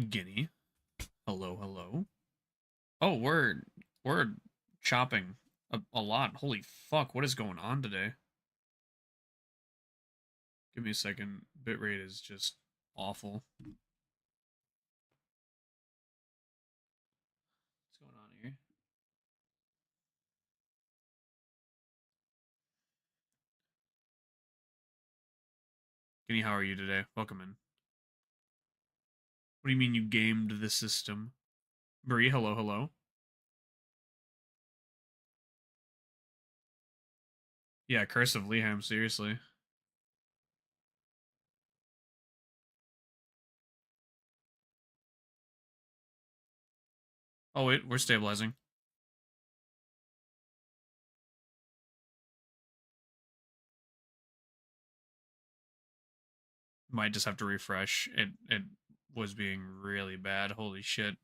Guinea. Hello, hello. Oh, we're chopping a lot. Holy fuck, what is going on today? Give me a second. Bitrate is just awful. What's going on here? Guinea, how are you today? Welcome in. What do you mean you gamed the system? Brie, hello, hello. Yeah, Curse of Leham, seriously. Oh wait, we're stabilizing. Might just have to refresh. It was being really bad. Holy shit.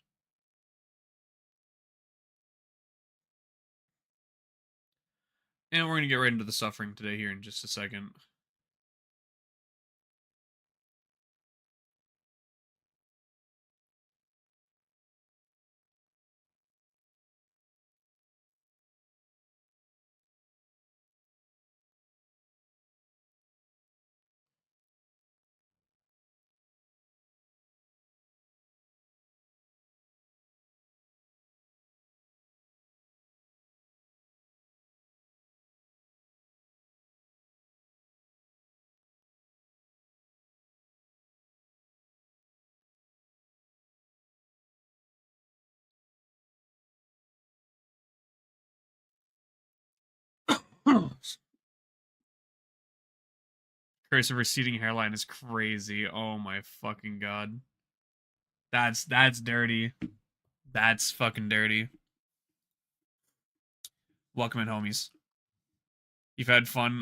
And we're gonna get right into the suffering today here in just a second. Curse of receding hairline is crazy. Oh my fucking god. That's dirty. That's fucking dirty. Welcome in, homies. You've had fun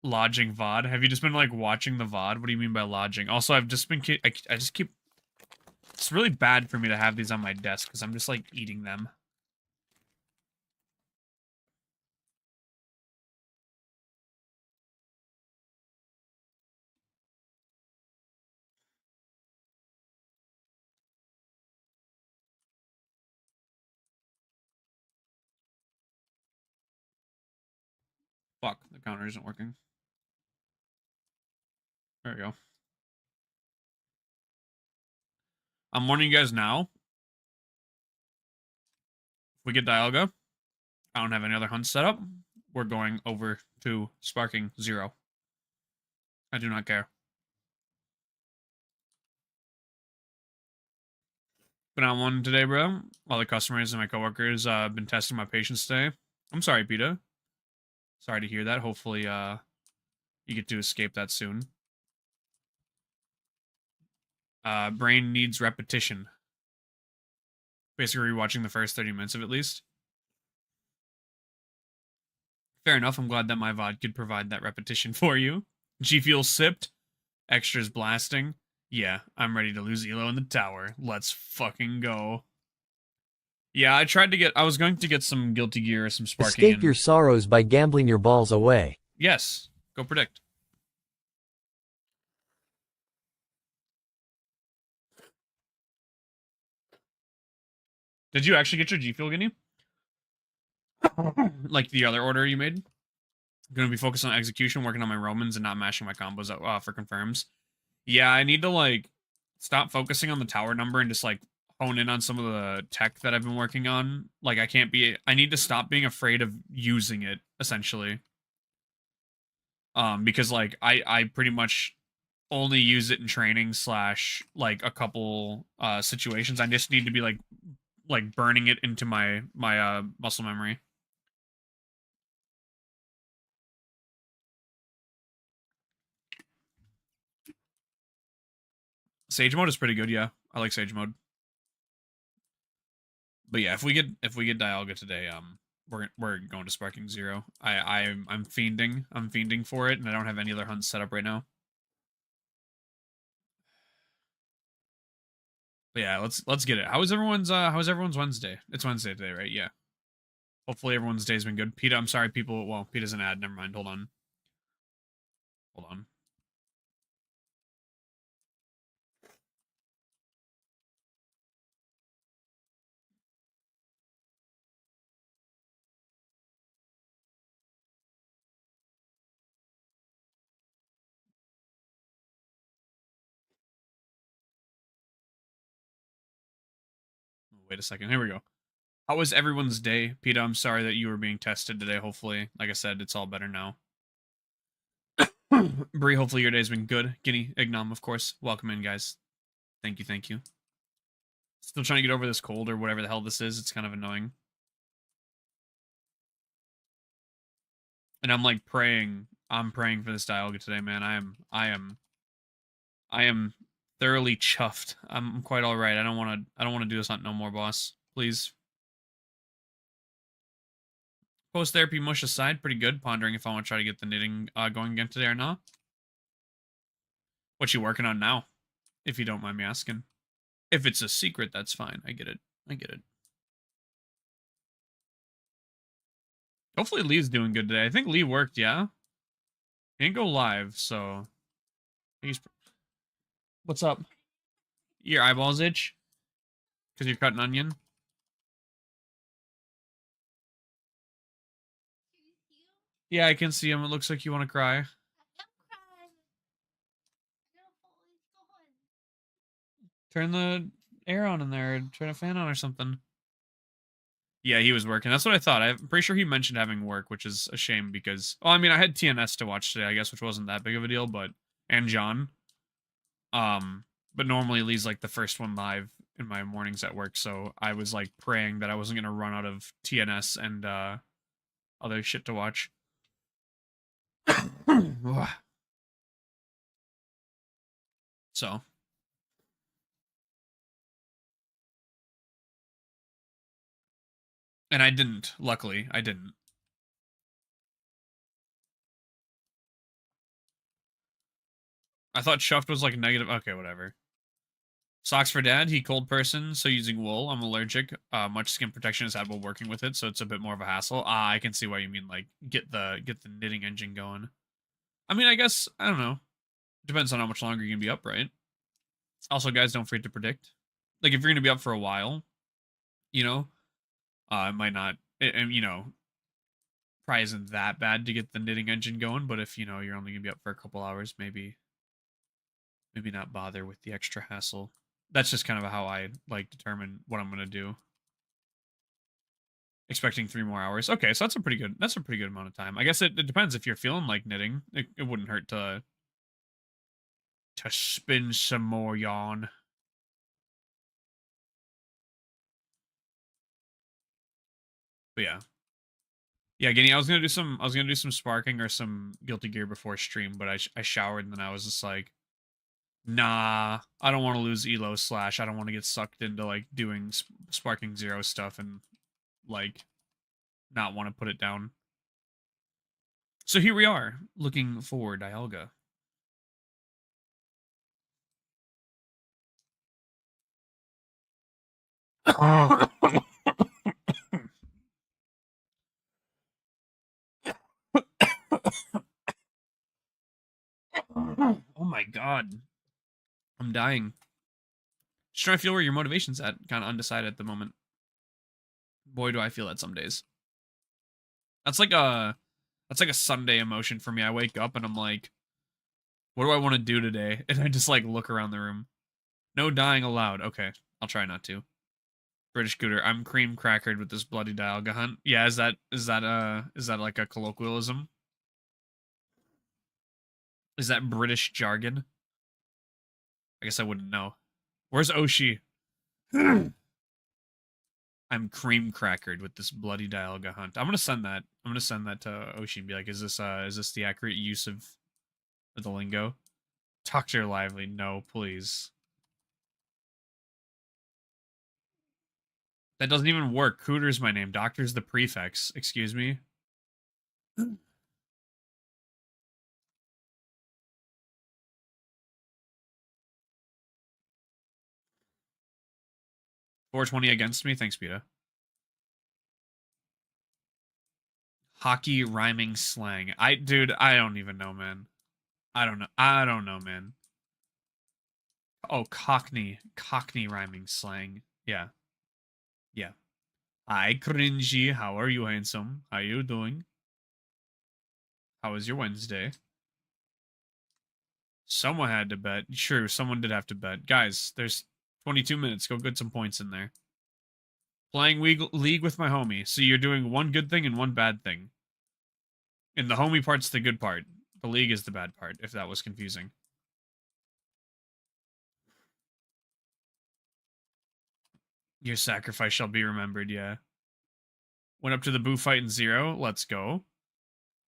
lodging VOD. Have you just been like watching the VOD? What do you mean by lodging? Also, I've just been I just keep it's really bad for me to have these on my desk because I'm just like eating them. Fuck, the counter isn't working. There we go. I'm warning you guys now. If we get Dialga, I don't have any other hunts set up. We're going over to Sparking 0. I do not care. Been on one today, bro. All the customers and my coworkers have been testing my patience today. I'm sorry, Peta. Sorry to hear that. Hopefully, you get to escape that soon. Brain needs repetition. Basically, rewatching the first 30 minutes of at least. Fair enough. I'm glad that my VOD could provide that repetition for you. G Fuel sipped. Extras blasting. Yeah, I'm ready to lose Elo in the tower. Let's fucking go. Yeah, I was going to get some Guilty Gear, some Sparking, Escape your sorrows by gambling your balls away. Yes, go predict. Did you actually get your G Fuel, Guinea? Like the other order you made? Gonna be focused on execution, working on my Romans, and not mashing my combos out for confirms. Yeah, I need to, like, stop focusing on the tower number and just, like, hone in on some of the tech that I've been working on. Like, I need to stop being afraid of using it, essentially. Because, like, I pretty much only use it in training slash, like, a couple, situations. I just need to be, like burning it into my muscle memory. Sage mode is pretty good, yeah. I like Sage mode. But yeah, if we get Dialga today, we're going to Sparking 0. I'm fiending for it, and I don't have any other hunts set up right now. But yeah, let's get it. How's everyone's Wednesday? It's Wednesday today, right? Yeah. Hopefully everyone's day's been good. Peta, I'm sorry, people. Well, Peta's an ad. Never mind. Hold on. Hold on. wait a second. Here we go. How was everyone's day? Peter, I'm sorry that you were being tested today. Hopefully, like I said, it's all better now. Bree, hopefully your day's been good. Guinea, Ignom, of course. Welcome in, guys. Thank you, thank you. Still trying to get over this cold or whatever the hell this is. It's kind of annoying. And I'm like praying. I'm praying for this Dialga today, man. I am thoroughly chuffed. I'm quite all right. I don't want to do this hunt no more, boss. Please. Post therapy mush aside, pretty good. Pondering if I want to try to get the knitting going again today or not. What you working on now? If you don't mind me asking. If it's a secret, that's fine. I get it. I get it. Hopefully Lee's doing good today. I think Lee worked, yeah? He didn't go live, so he's... What's up? Your eyeballs itch? Because you're cutting onion? Yeah, I can see him. It looks like you want to cry. Turn the air on in there. Turn a fan on or something. Yeah, he was working. That's what I thought. I'm pretty sure he mentioned having work, which is a shame because... Well, I mean, I had TNS to watch today, I guess, which wasn't that big of a deal, but... And John. But normally Lee's like the first one live in my mornings at work, so I was like praying that I wasn't going to run out of TNS and other shit to watch. So... And I didn't. Luckily, I didn't. I thought chuffed was like negative. Okay, whatever. Socks for dad. He cold person, so using wool. I'm allergic. Much skin protection is had while working with it, so it's a bit more of a hassle. I can see why you mean like get the knitting engine going. I mean, I guess I don't know. Depends on how much longer you can be up, right? Also, guys, don't forget to predict. Like if you're gonna be up for a while, you know, it might not. And you know, probably isn't that bad to get the knitting engine going. But if you know you're only gonna be up for a couple hours, maybe not bother with the extra hassle. That's just kind of how I like determine what I'm gonna do. Expecting 3 more hours. Okay, so that's a pretty good amount of time. I guess it depends if you're feeling like knitting. It wouldn't hurt to spin some more yarn. But yeah. Yeah, Guinea, I was gonna do some sparking or some Guilty Gear before stream, but I showered and then I was just like, nah, I don't want to lose Elo / I don't want to get sucked into like doing Sparking Zero stuff and like not want to put it down. So here we are, looking for Dialga. Oh my god. I'm dying. Just trying to feel where your motivation's at. Kind of undecided at the moment. Boy, do I feel that some days. That's like a Sunday emotion for me. I wake up and I'm like, what do I want to do today? And I just like look around the room. No dying allowed. Okay, I'll try not to. British Scooter, I'm cream crackered with this bloody Dialga hunt. Yeah, is that like a colloquialism? Is that British jargon? I guess I wouldn't know. Where's Oshi? I'm cream crackered with this bloody Dialga hunt. I'm gonna send that. I'm gonna send that to Oshi and be like, is this the accurate use of the lingo? Dr. Lively, no, please. That doesn't even work. Cooter's my name. Doctor's the prefix. Excuse me. 420 against me. Thanks, Peta. Hockey rhyming slang. Dude, I don't even know, man. I don't know, man. Oh, Cockney rhyming slang. Yeah. Yeah. Hi, cringy. How are you, handsome? How you doing? How was your Wednesday? Someone had to bet. Sure, someone did have to bet. Guys, there's 22 minutes. Go get some points in there. Playing League with my homie. So you're doing one good thing and one bad thing. And the homie part's the good part. The League is the bad part, if that was confusing. Your sacrifice shall be remembered, yeah. Went up to the Boo fight in 0. Let's go.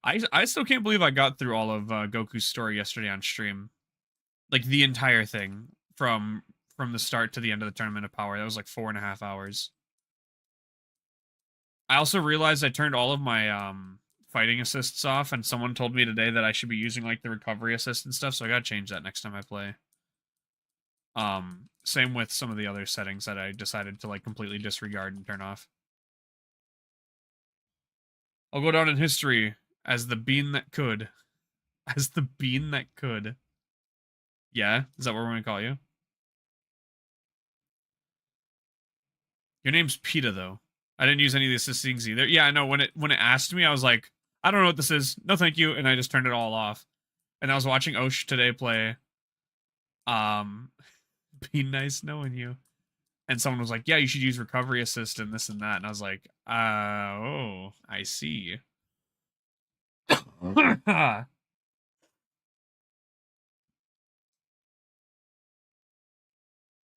I still can't believe I got through all of Goku's story yesterday on stream. Like, the entire thing. From the start to the end of the Tournament of Power. That was like 4.5 hours. I also realized I turned all of my fighting assists off, and someone told me today that I should be using like the recovery assist and stuff, so I gotta change that next time I play. Same with some of the other settings that I decided to like completely disregard and turn off. I'll go down in history as the bean that could. As the bean that could. Yeah? Is that what we're gonna call you? Your name's PETA, though. I didn't use any of the assistings either. Yeah, I know. When it asked me, I was like, I don't know what this is. No, thank you. And I just turned it all off. And I was watching Osh today play. Be nice knowing you. And someone was like, yeah, you should use recovery assist and this and that. And I was like, oh, I see.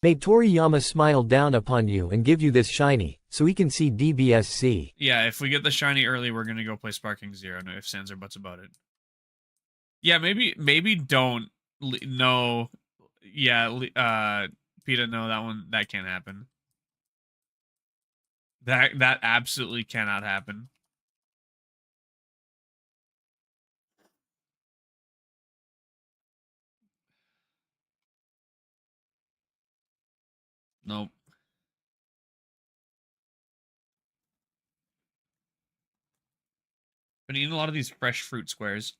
May Toriyama smile down upon you and give you this shiny, so he can see DBSC. Yeah, if we get the shiny early, we're gonna go play Sparking Zero. No ifs, ands, or buts about it. Yeah, maybe don't. No. Yeah, PETA, no, that can't happen. That absolutely cannot happen. Nope. Been eating a lot of these fresh fruit squares.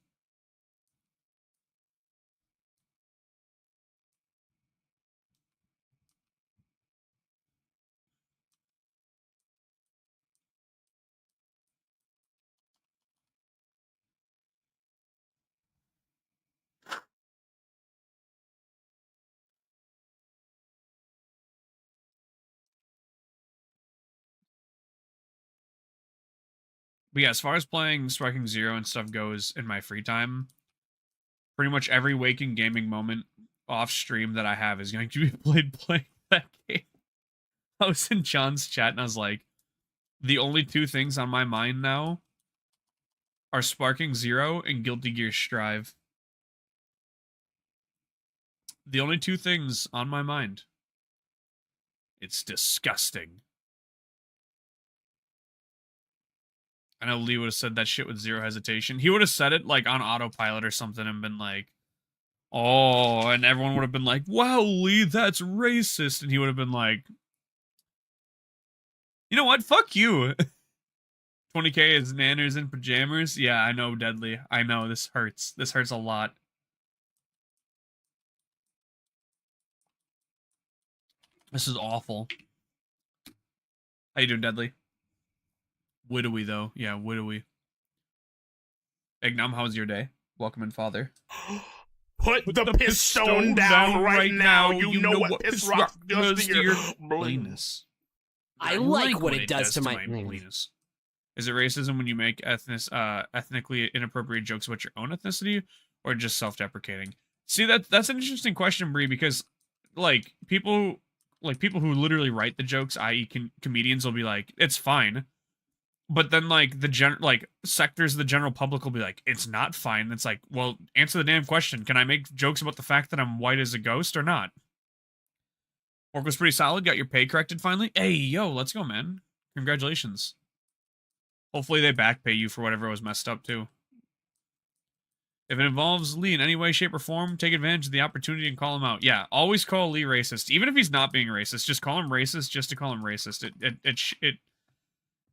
But yeah, as far as playing Striking Zero and stuff goes in my free time, pretty much every waking gaming moment off stream that I have is going to be playing that game. I was in John's chat and I was like, the only two things on my mind now are Sparking Zero and Guilty Gear Strive. The only two things on my mind. It's disgusting. I know Lee would have said that shit with zero hesitation. He would have said it like on autopilot or something and been like, oh, and everyone would have been like, wow, Lee, that's racist. And he would have been like, you know what? Fuck you. 20k is nanners and pajamas. Yeah, I know, Deadly. I know, this hurts. This hurts a lot. This is awful. How you doing, Deadly? Widowy, though. Yeah, widowy. Ignam, how was your day? Welcome in, father. Put the piss stone down right now. You know what piss rock does to your blainness. I like what it does to my blainness. Is it racism when you make ethnically inappropriate jokes about your own ethnicity, or just self-deprecating? See, that's an interesting question, Bree, because like people who literally write the jokes, i.e., comedians, will be like, it's fine. But then, like, sectors of the general public will be like, it's not fine. It's like, well, answer the damn question. Can I make jokes about the fact that I'm white as a ghost or not? Work was pretty solid. Got your pay corrected finally. Hey, yo, let's go, man. Congratulations. Hopefully they back pay you for whatever was messed up, too. If it involves Lee in any way, shape, or form, take advantage of the opportunity and call him out. Yeah, always call Lee racist. Even if he's not being racist, just call him racist just to call him racist.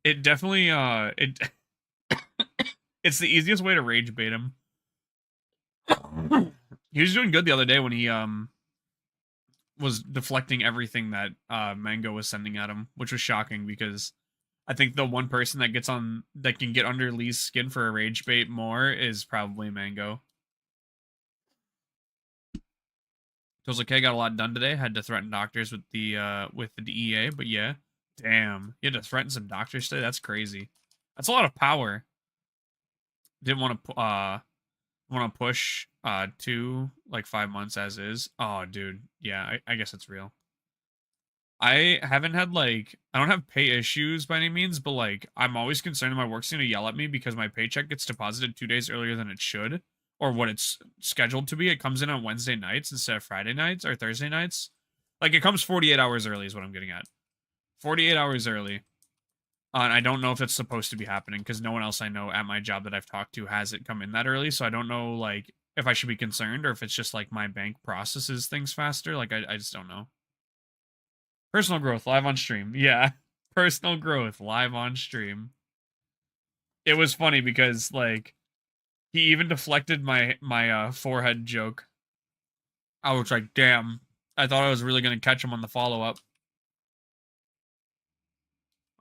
It definitely, it's the easiest way to rage bait him. He was doing good the other day when he, was deflecting everything that, Mango was sending at him, which was shocking because I think the one person that can get under Lee's skin for a rage bait more is probably Mango. So I was like, hey, got a lot done today. Had to threaten doctors with the DEA, but yeah. Damn. You had to threaten some doctors today? That's crazy. That's a lot of power. Didn't want to push 2 like 5 months as is. Oh, dude. Yeah, I guess it's real. I haven't had like I don't have pay issues by any means, but like I'm always concerned that my work's gonna yell at me because my paycheck gets deposited 2 days earlier than it should, or what it's scheduled to be. It comes in on Wednesday nights instead of Friday nights or Thursday nights. Like it comes 48 hours early is what I'm getting at. 48 hours early. And I don't know if it's supposed to be happening because no one else I know at my job that I've talked to has it come in that early. So I don't know like if I should be concerned or if it's just like my bank processes things faster. Like I just don't know. Personal growth live on stream. Yeah. Personal growth live on stream. It was funny because like he even deflected my forehead joke. I was like, damn. I thought I was really gonna catch him on the follow-up.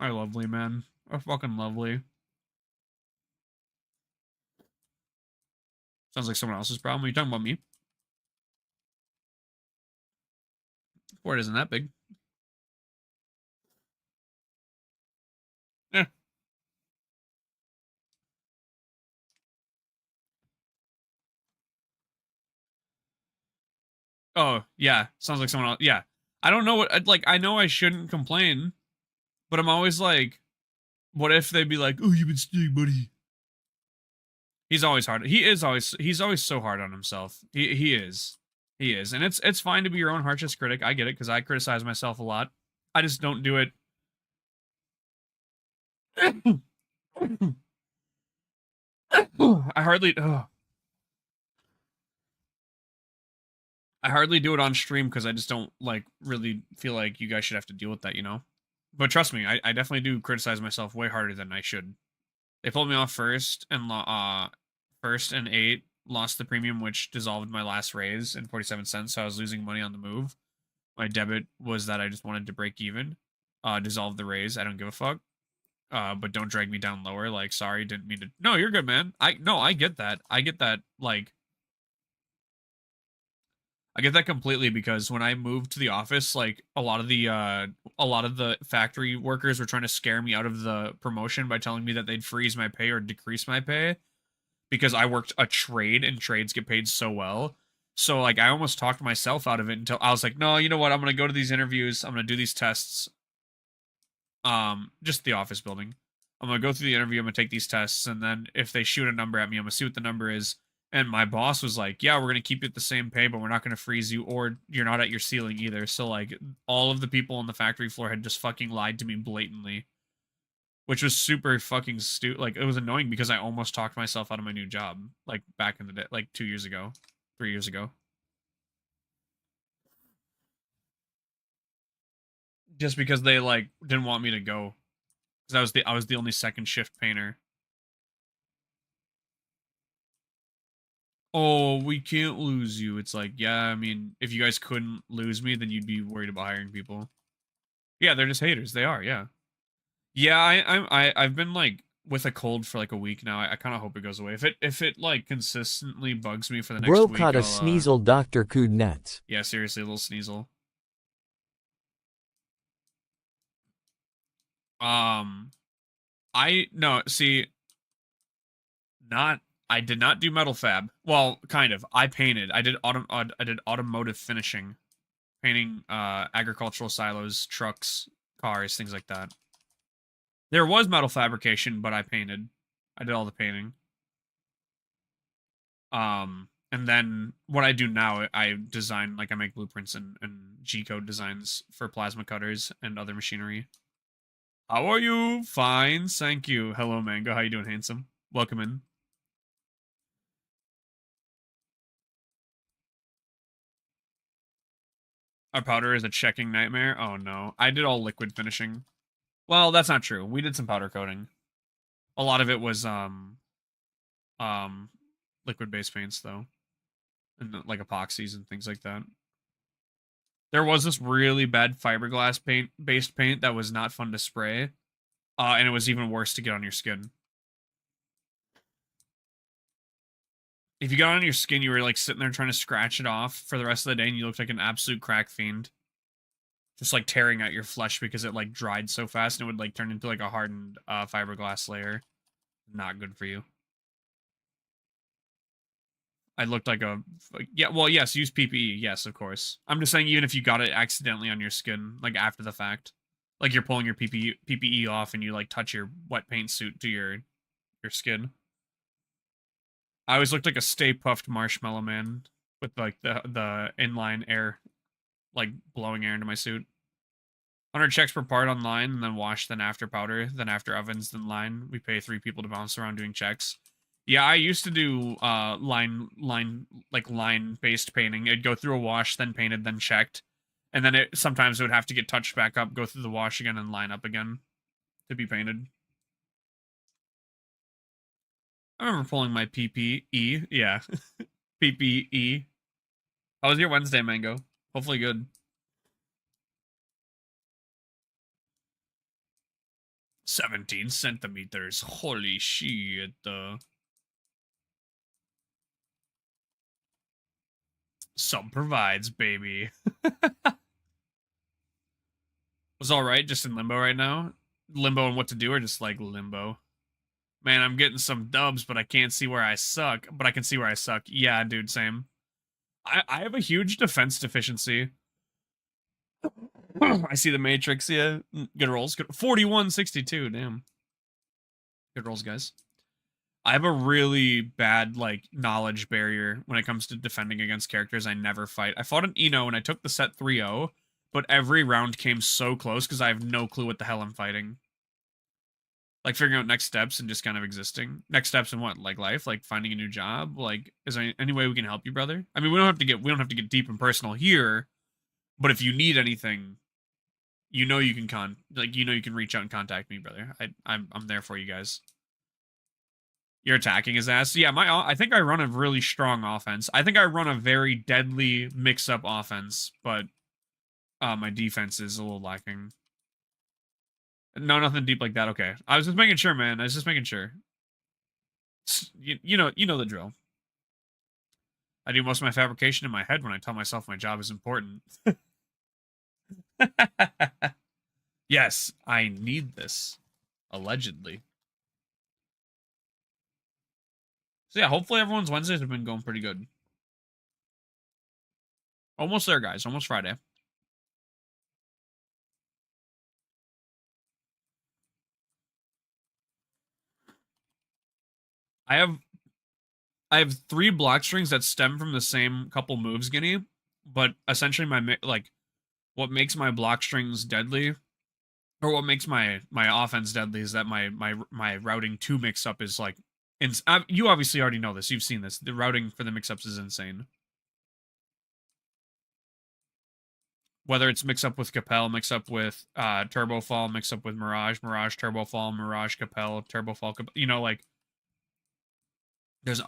Are lovely, man. Are fucking lovely. Sounds like someone else's problem. Are you talking about me? Forehead isn't that big. Yeah. Oh, yeah. Sounds like someone else. Yeah. I don't know what, like, I know I shouldn't complain, but I'm always like, what if they'd be like, oh, you've been stealing money? He's always hard. He's always so hard on himself. He is. He is. And it's fine to be your own harshest critic. I get it, because I criticize myself a lot. I just don't do it. I hardly do it on stream because I just don't like really feel like you guys should have to deal with that, you know? But trust me, I definitely do criticize myself way harder than I should. They pulled me off first and 8, lost the premium, which dissolved my last raise in 47 cents, so I was losing money on the move. My debit was that I just wanted to break even. Dissolve the raise, I don't give a fuck. But don't drag me down lower, like, sorry, didn't mean to. No, you're good, man. I get that. I get that, like, I get that completely because when I moved to the office, like a lot of the factory workers were trying to scare me out of the promotion by telling me that they'd freeze my pay or decrease my pay because I worked a trade and trades get paid so well. So like I almost talked myself out of it until I was like, no, you know what? I'm going to go to these interviews. I'm going to do these tests. Just the office building. I'm going to go through the interview. I'm going to take these tests. And then if they shoot a number at me, I'm going to see what the number is. And my boss was like, yeah, we're going to keep you at the same pay, but we're not going to freeze you, or you're not at your ceiling either. So, like, all of the people on the factory floor had just fucking lied to me blatantly. Which was super fucking stupid. Like, it was annoying because I almost talked myself out of my new job. Like, back in the day. Like, 2 years ago. 3 years ago. Just because they, like, didn't want me to go. Because I was the only second shift painter. Oh, we can't lose you. It's like, yeah, I mean, if you guys couldn't lose me, then you'd be worried about hiring people. Yeah, they're just haters. They are, yeah. Yeah, I've been like with a cold for like a week now. I kind of hope it goes away. If it like consistently bugs me for the next Bro week, caught a I'll, sneasel, Dr. Coodnets. Yeah, seriously, a little sneasel. I did not do metal fab. Well, kind of. I painted. I did automotive finishing, painting agricultural silos, trucks, cars, things like that. There was metal fabrication, but I painted. I did all the painting. And then what I do now, I design, like I make blueprints and G-code designs for plasma cutters and other machinery. How are you? Fine, thank you. Hello, Mango. How you doing, handsome? Welcome in. Our powder is a checking nightmare. Oh no, I did all liquid finishing. Well, that's not true. We did some powder coating. A lot of it was liquid based paints though, and like epoxies and things like that. There was this really bad fiberglass based paint that was not fun to spray, and it was even worse to get on your skin. If you got on your skin, you were like sitting there trying to scratch it off for the rest of the day, and you looked like an absolute crack fiend. just like tearing at your flesh because it like dried so fast and it would like turn into like a hardened fiberglass layer. Not good for you. I looked like a yeah. Well, yes, use PPE. Yes, of course. I'm just saying, even if you got it accidentally on your skin, like after the fact, like you're pulling your PPE off and you like touch your wet paint suit to your skin. I always looked like a Stay Puffed Marshmallow Man with like the inline air, like blowing air into my suit. 100 checks per part online, and then wash, then after powder, then after ovens, then line. We pay 3 people to bounce around doing checks. Yeah, I used to do line based painting. It'd go through a wash, then painted, then checked, and then sometimes it would have to get touched back up, go through the wash again, and line up again to be painted. I remember pulling my PPE. Yeah, PPE. How was your Wednesday, Mango? Hopefully good. 17 centimeters. Holy shit. Sub provides, baby. Was alright, just in limbo right now. Limbo and what to do, or just like limbo. Man, I'm getting some dubs, but I can't see where I suck. But I can see where I suck. Yeah, dude, same. I have a huge defense deficiency. I see the Matrix, yeah. Good rolls. Good. 41-62, damn. Good rolls, guys. I have a really bad, like, knowledge barrier when it comes to defending against characters I never fight. I fought an Eno and I took the set 3-0, but every round came so close because I have no clue what the hell I'm fighting. Like, figuring out next steps and just kind of existing. Next steps in what? Like, life? Like, finding a new job? Like, is there any way we can help you, brother? I mean, we don't have to get deep and personal here, but if you need anything, you know you can you can reach out and contact me, brother. I'm there for you guys. You're attacking his ass. Yeah, I think I run a really strong offense. I think I run a very deadly mix-up offense, but my defense is a little lacking. No, nothing deep like that. Okay, I was just making sure, man. I was just making sure. You know the drill. I do most of my fabrication in my head when I tell myself my job is important. Yes, I need this. Allegedly. So yeah, hopefully everyone's Wednesdays have been going pretty good. Almost there, guys. Almost Friday. I have 3 block strings that stem from the same couple moves, Guinea, but essentially what makes my block strings deadly, or what makes my offense deadly, is that my routing 2 mix up is like, you obviously already know this. You've seen this. The routing for the mix ups is insane. Whether it's mix up with Capel, mix up with Turbo Fall, mix up with Mirage, Mirage Turbo Fall, Mirage Capel, Turbo Fall, you know, like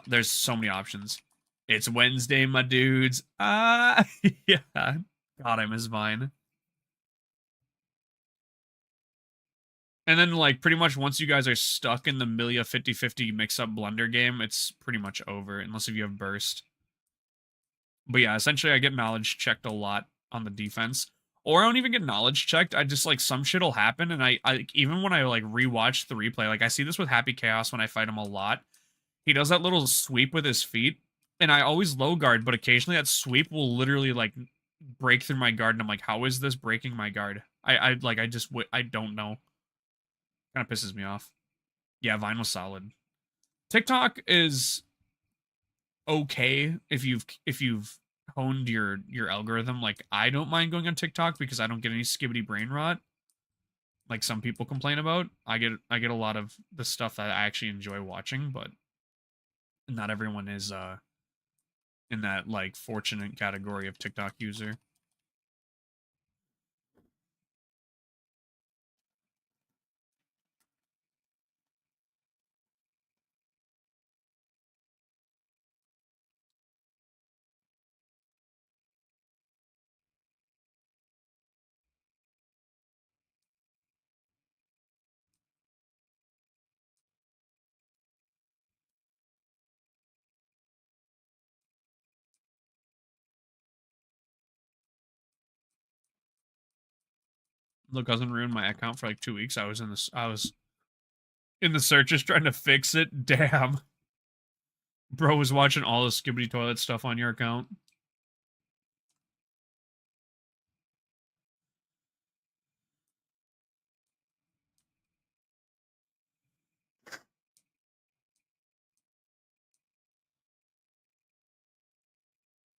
there's so many options. It's Wednesday, my dudes. Yeah. God, I miss Vine. And then, like, pretty much once you guys are stuck in the Milia 50-50 mix-up blunder game, it's pretty much over, unless if you have burst. But yeah, essentially I get knowledge checked a lot on the defense. Or I don't even get knowledge checked. I just, like, some shit'll happen, and I even when I, like, rewatch the replay, like, I see this with Happy Chaos when I fight him a lot. He does that little sweep with his feet, and I always low guard, but occasionally that sweep will literally, like, break through my guard, and I'm like, how is this breaking my guard? I don't know. Kind of pisses me off. Yeah, Vine was solid. TikTok is okay if you've honed your algorithm. Like, I don't mind going on TikTok because I don't get any skibbity brain rot like some people complain about. I get a lot of the stuff that I actually enjoy watching, but not everyone is in that, like, fortunate category of TikTok user. Little cousin ruined my account for like 2 weeks. I was in the searches trying to fix it. Damn. Bro was watching all the Skibbity Toilet stuff on your account.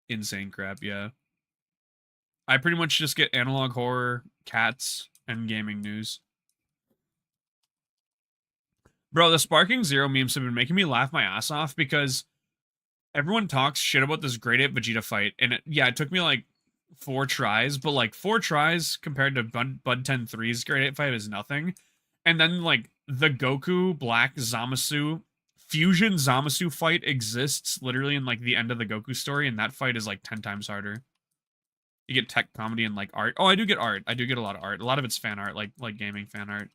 Insane crap, yeah. I pretty much just get analog horror, cats, and gaming news. Bro, the Sparking Zero memes have been making me laugh my ass off because everyone talks shit about this Great Ape Vegeta fight, and it took me like 4 tries, but like 4 tries compared to Bud 10-3's Great Ape fight is nothing. And then like the Goku Black Zamasu Fusion Zamasu fight exists literally in like the end of the Goku story, and that fight is like 10 times harder. You get tech, comedy, and like art. Oh, I do get art. I do get a lot of art. A lot of it's fan art, like gaming fan art.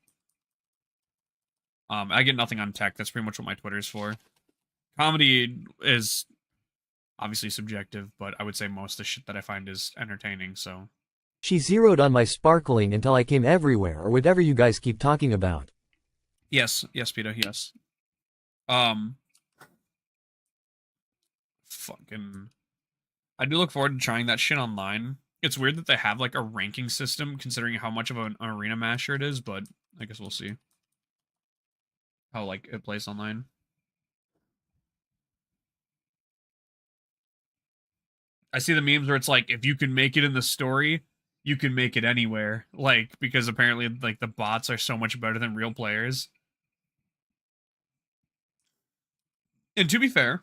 I get nothing on tech. That's pretty much what my Twitter's for. Comedy is obviously subjective, but I would say most of the shit that I find is entertaining, so. She zeroed on my sparkling until I came everywhere or whatever you guys keep talking about. Yes, Peter, yes. Fucking. I do look forward to trying that shit online. It's weird that they have like a ranking system considering how much of an arena masher it is, but I guess we'll see how like it plays online. I see the memes where it's like, if you can make it in the story, you can make it anywhere. Like, because apparently like the bots are so much better than real players. And to be fair,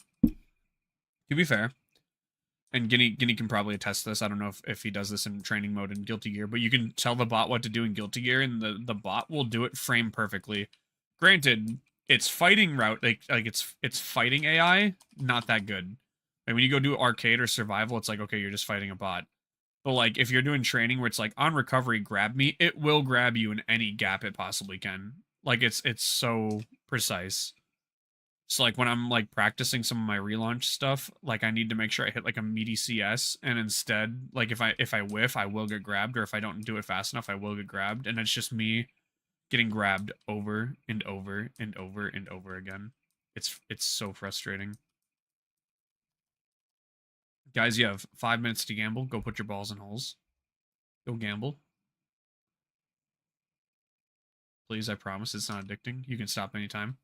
and Guinea can probably attest to this. I don't know if he does this in training mode in Guilty Gear, but you can tell the bot what to do in Guilty Gear, and the bot will do it frame perfectly. Granted, it's fighting route, like it's fighting AI, not that good. Like when you go do arcade or survival, it's like, okay, you're just fighting a bot. But like if you're doing training where it's like on recovery, grab me, it will grab you in any gap it possibly can. Like it's so precise. So like when I'm like practicing some of my relaunch stuff, like I need to make sure I hit like a meaty CS, and instead, like if I whiff, I will get grabbed, or if I don't do it fast enough, I will get grabbed, and it's just me getting grabbed over and over and over and over again. It's so frustrating. Guys, you have 5 minutes to gamble. Go put your balls in holes. Go gamble. Please, I promise it's not addicting. You can stop anytime.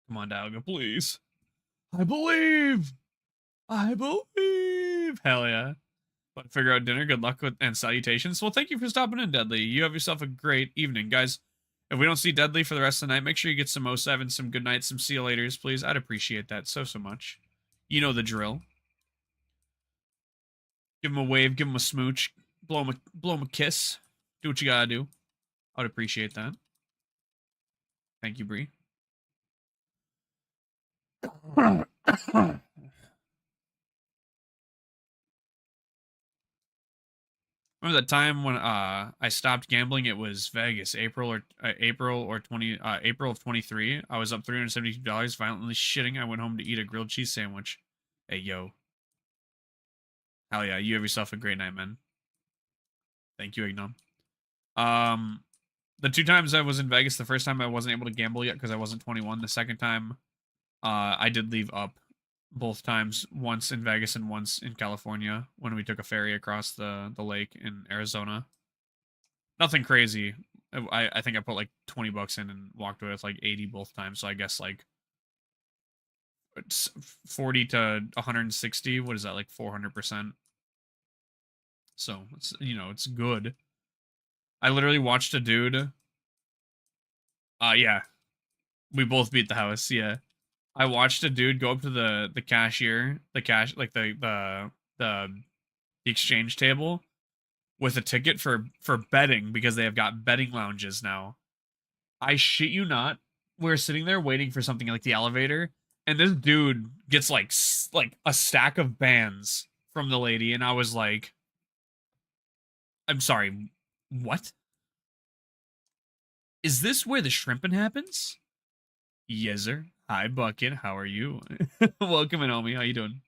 Come on, Dalga, please. I believe. I believe. Hell yeah. But figure out dinner. Good luck with and salutations. Well, thank you for stopping in, Deadly. You have yourself a great evening, guys. If we don't see Deadly for the rest of the night, make sure you get some 07, some good nights, some see you laters, please. I'd appreciate that so much. You know the drill. Give him a wave, give him a smooch, blow him a kiss. Do what you gotta do. I'd appreciate that. Thank you, Bree. Remember that time when I stopped gambling? It was Vegas, April of 23. I was up $372, violently shitting. I went home to eat a grilled cheese sandwich. Hey yo. Hell yeah, you have yourself a great night, man. Thank you, Ignom. The 2 times I was in Vegas, the first time I wasn't able to gamble yet because I wasn't 21. The second time, I did leave up both times, once in Vegas and once in California when we took a ferry across the lake in Arizona. Nothing crazy. I think I put like 20 bucks in and walked away with like 80 both times. So I guess like it's 40 to 160. What is that, like 400%? So it's, it's good. I literally watched a dude. Yeah. We both beat the house, yeah. I watched a dude go up to the cashier, the exchange table with a ticket for betting because they have got betting lounges now. I shit you not. We're sitting there waiting for something like the elevator, and this dude gets like like a stack of bands from the lady, and I was like, I'm sorry, what? Is this where the shrimping happens? Yes, sir. Hi, Bucket. How are you? Welcome in, homie. How you doing?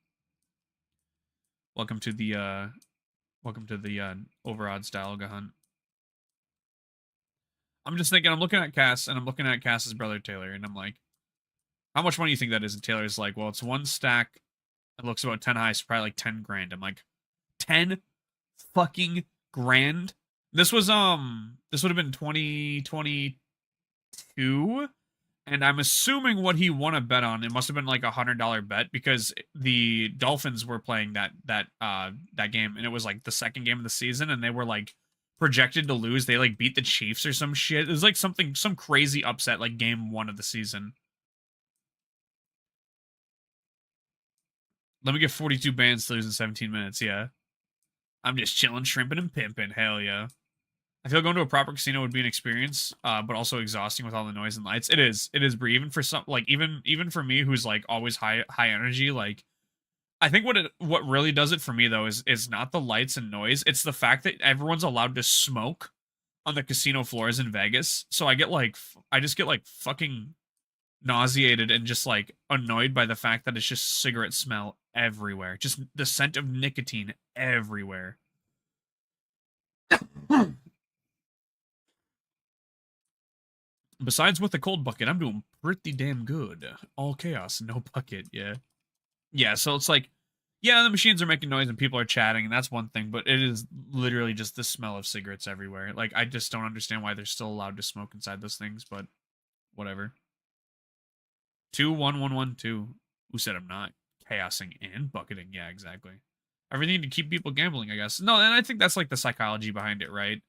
Welcome to the overodd style hunt. I'm just thinking, I'm looking at Cass, and I'm looking at Cass's brother Taylor, and I'm like, how much money do you think that is? And Taylor's like, well, it's one stack. It looks about 10 high, so probably like 10 grand. I'm like, 10 fucking grand? This was this would have been 2022, and I'm assuming what he won a bet on, it must have been like $100 bet, because the Dolphins were playing that game, and it was like the second game of the season, and they were like projected to lose. They like beat the Chiefs or some shit. It was like some crazy upset, like game 1 of the season. Let me get 42 bands to lose in 17 minutes. Yeah, I'm just chilling, shrimping, and pimping. Hell yeah. I feel going to a proper casino would be an experience, but also exhausting with all the noise and lights. It is, Bree. Even for some, like even for me, who's like always high energy, like I think what really does it for me though is not the lights and noise. It's the fact that everyone's allowed to smoke on the casino floors in Vegas. So I just get like fucking nauseated and just like annoyed by the fact that it's just cigarette smell everywhere, just the scent of nicotine everywhere. Besides with the cold bucket, I'm doing pretty damn good. All chaos, no bucket, yeah. Yeah, so it's like, yeah, the machines are making noise and people are chatting, and that's one thing, but it is literally just the smell of cigarettes everywhere. Like, I just don't understand why they're still allowed to smoke inside those things, but whatever. 21112. Who said I'm not? Chaosing and bucketing, yeah, exactly. Everything to keep people gambling, I guess. No, and I think that's like the psychology behind it, right?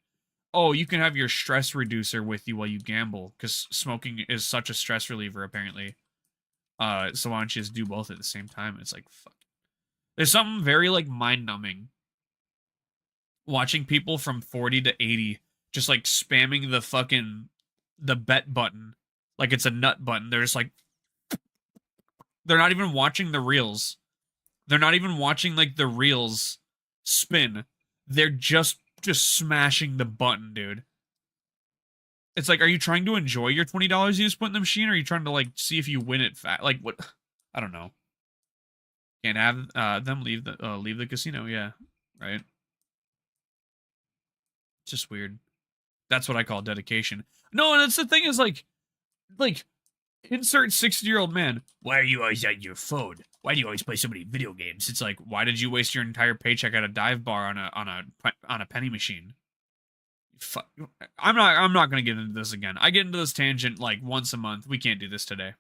Oh, you can have your stress reducer with you while you gamble, because smoking is such a stress reliever, apparently. So why don't you just do both at the same time? It's like, fuck. There's something very, like, mind-numbing watching people from 40 to 80 just, like, spamming the bet button like it's a nut button. They're just like, they're not even watching the reels. They're not even watching, like, the reels spin. They're just smashing the button, dude. It's like, are you trying to enjoy your $20 you just put in the machine, or are you trying to, like, see if you win it fat? Like, what? I don't know. Can't have them leave the casino, yeah. Right? It's just weird. That's what I call dedication. No, and that's the thing is, like, insert 60-year-old man. Why are you always on your phone? Why do you always play so many video games? It's like, why did you waste your entire paycheck at a dive bar on a penny machine? I'm not gonna get into this again. I get into this tangent like once a month. We can't do this today.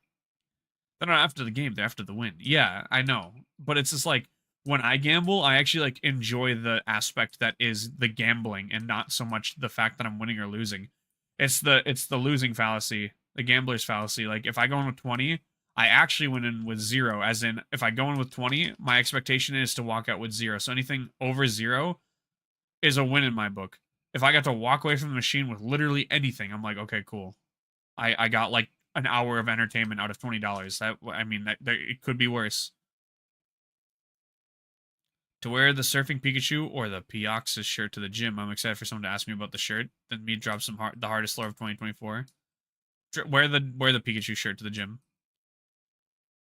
They're not after the game, they're after the win. Yeah, I know. But it's just like, when I gamble, I actually like enjoy the aspect that is the gambling and not so much the fact that I'm winning or losing. It's the losing fallacy, the gambler's fallacy. Like, if I go in with 20, I actually went in with 0. As in, if I go in with 20, my expectation is to walk out with 0. So anything over 0 is a win in my book. If I got to walk away from the machine with literally anything, I'm like, okay, cool. I got like an hour of entertainment out of $20. That, I mean, that it could be worse. To wear the surfing Pikachu or the Pioxis shirt to the gym. I'm excited for someone to ask me about the shirt. Then me drop the hardest lore of 2024. Wear the Pikachu shirt to the gym.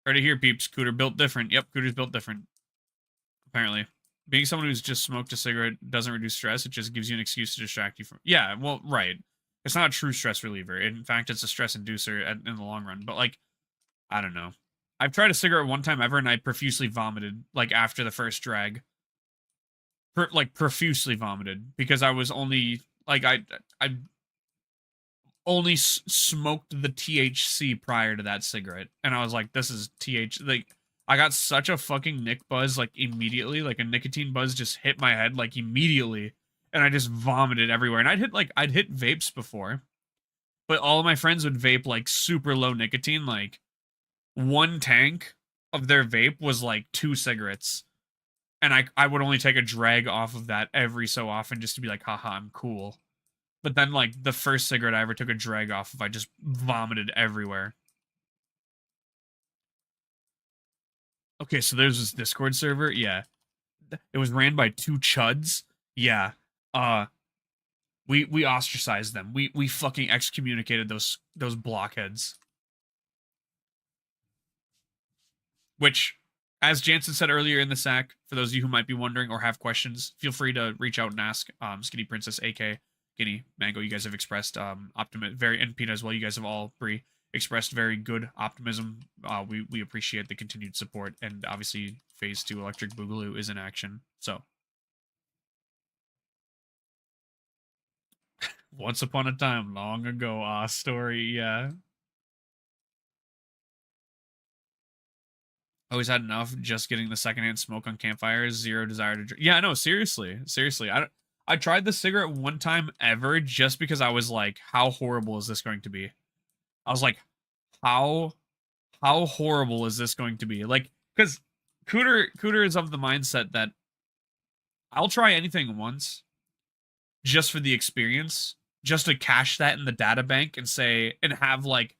Heard it here, peeps. Cooter built different. Yep, Cooter's built different. Apparently. Being someone who's just smoked a cigarette doesn't reduce stress. It just gives you an excuse to distract you from... Yeah, well, right. It's not a true stress reliever. In fact, it's a stress inducer in the long run. But, like, I don't know. I've tried a cigarette one time ever, and I profusely vomited, like, after the first drag. Profusely vomited. Because I was only... Like, I only smoked the THC prior to that cigarette. And I was like, this is like... I got such a fucking nick buzz, like, immediately. Like, a nicotine buzz just hit my head, like, immediately. And I just vomited everywhere. And I'd hit vapes before. But all of my friends would vape, like, super low nicotine. Like, one tank of their vape was, like, 2 cigarettes. And I would only take a drag off of that every so often just to be like, haha, I'm cool. But then, like, the first cigarette I ever took a drag off of, I just vomited everywhere. Okay, so there's this Discord server. Yeah, it was ran by two chuds. Yeah. We ostracized them. We fucking excommunicated those blockheads. Which, as Jansen said earlier in the sack, for those of you who might be wondering or have questions, feel free to reach out and ask. Skinny Princess, AK, Guinea, Mango, you guys have expressed optimism, and Pina as well. You guys have all three expressed very good optimism. We appreciate the continued support, and obviously Phase 2 Electric Boogaloo is in action. So, once upon a time, long ago, story, yeah. Always had enough just getting the secondhand smoke on campfires, zero desire to drink. Yeah, no, seriously. I tried the cigarette one time ever just because I was like, how horrible is this going to be? I was like, how horrible is this going to be? Like, because Cooter is of the mindset that I'll try anything once just for the experience, just to cache that in the data bank and say, and have like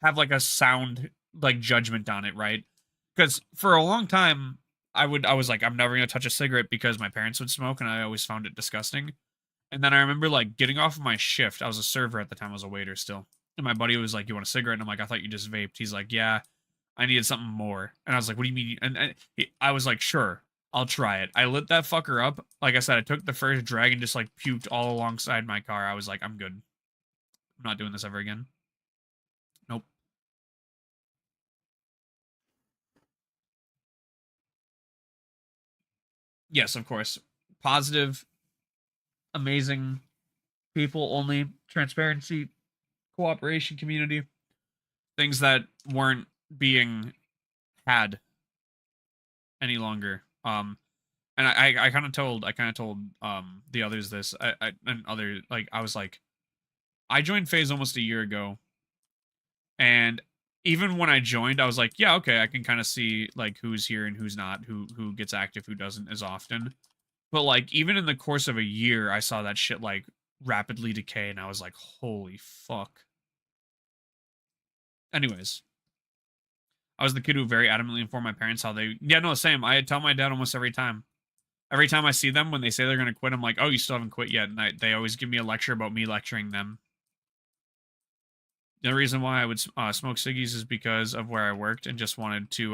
a sound like judgment on it, right? Because for a long time, I was like, I'm never gonna touch a cigarette because my parents would smoke, and I always found it disgusting. And then I remember like getting off of my shift. I was a server at the time. I was a waiter still. And my buddy was like, "You want a cigarette?" And I'm like, "I thought you just vaped." He's like, "Yeah, I needed something more." And I was like, "What do you mean?" I was like, "Sure, I'll try it." I lit that fucker up. Like I said, I took the first drag and just like puked all alongside my car. I was like, "I'm good. I'm not doing this ever again." Nope. Yes, of course. Positive, amazing people only, transparency, cooperation, community, things that weren't being had any longer. And I kind of told the others this. I was like, I joined Phase almost a year ago, and even when I joined, I was like, yeah, okay, I can kind of see like who's here and who's not, who gets active, who doesn't as often. But like even in the course of a year, I saw that shit like rapidly decay, and I was like, holy fuck. Anyways, I was the kid who very adamantly informed my parents how they. Yeah, no, same. I tell my dad almost every time. Every time I see them, when they say they're gonna quit, I'm like, oh, you still haven't quit yet, and they always give me a lecture about me lecturing them. The reason why I would smoke ciggies is because of where I worked and just wanted to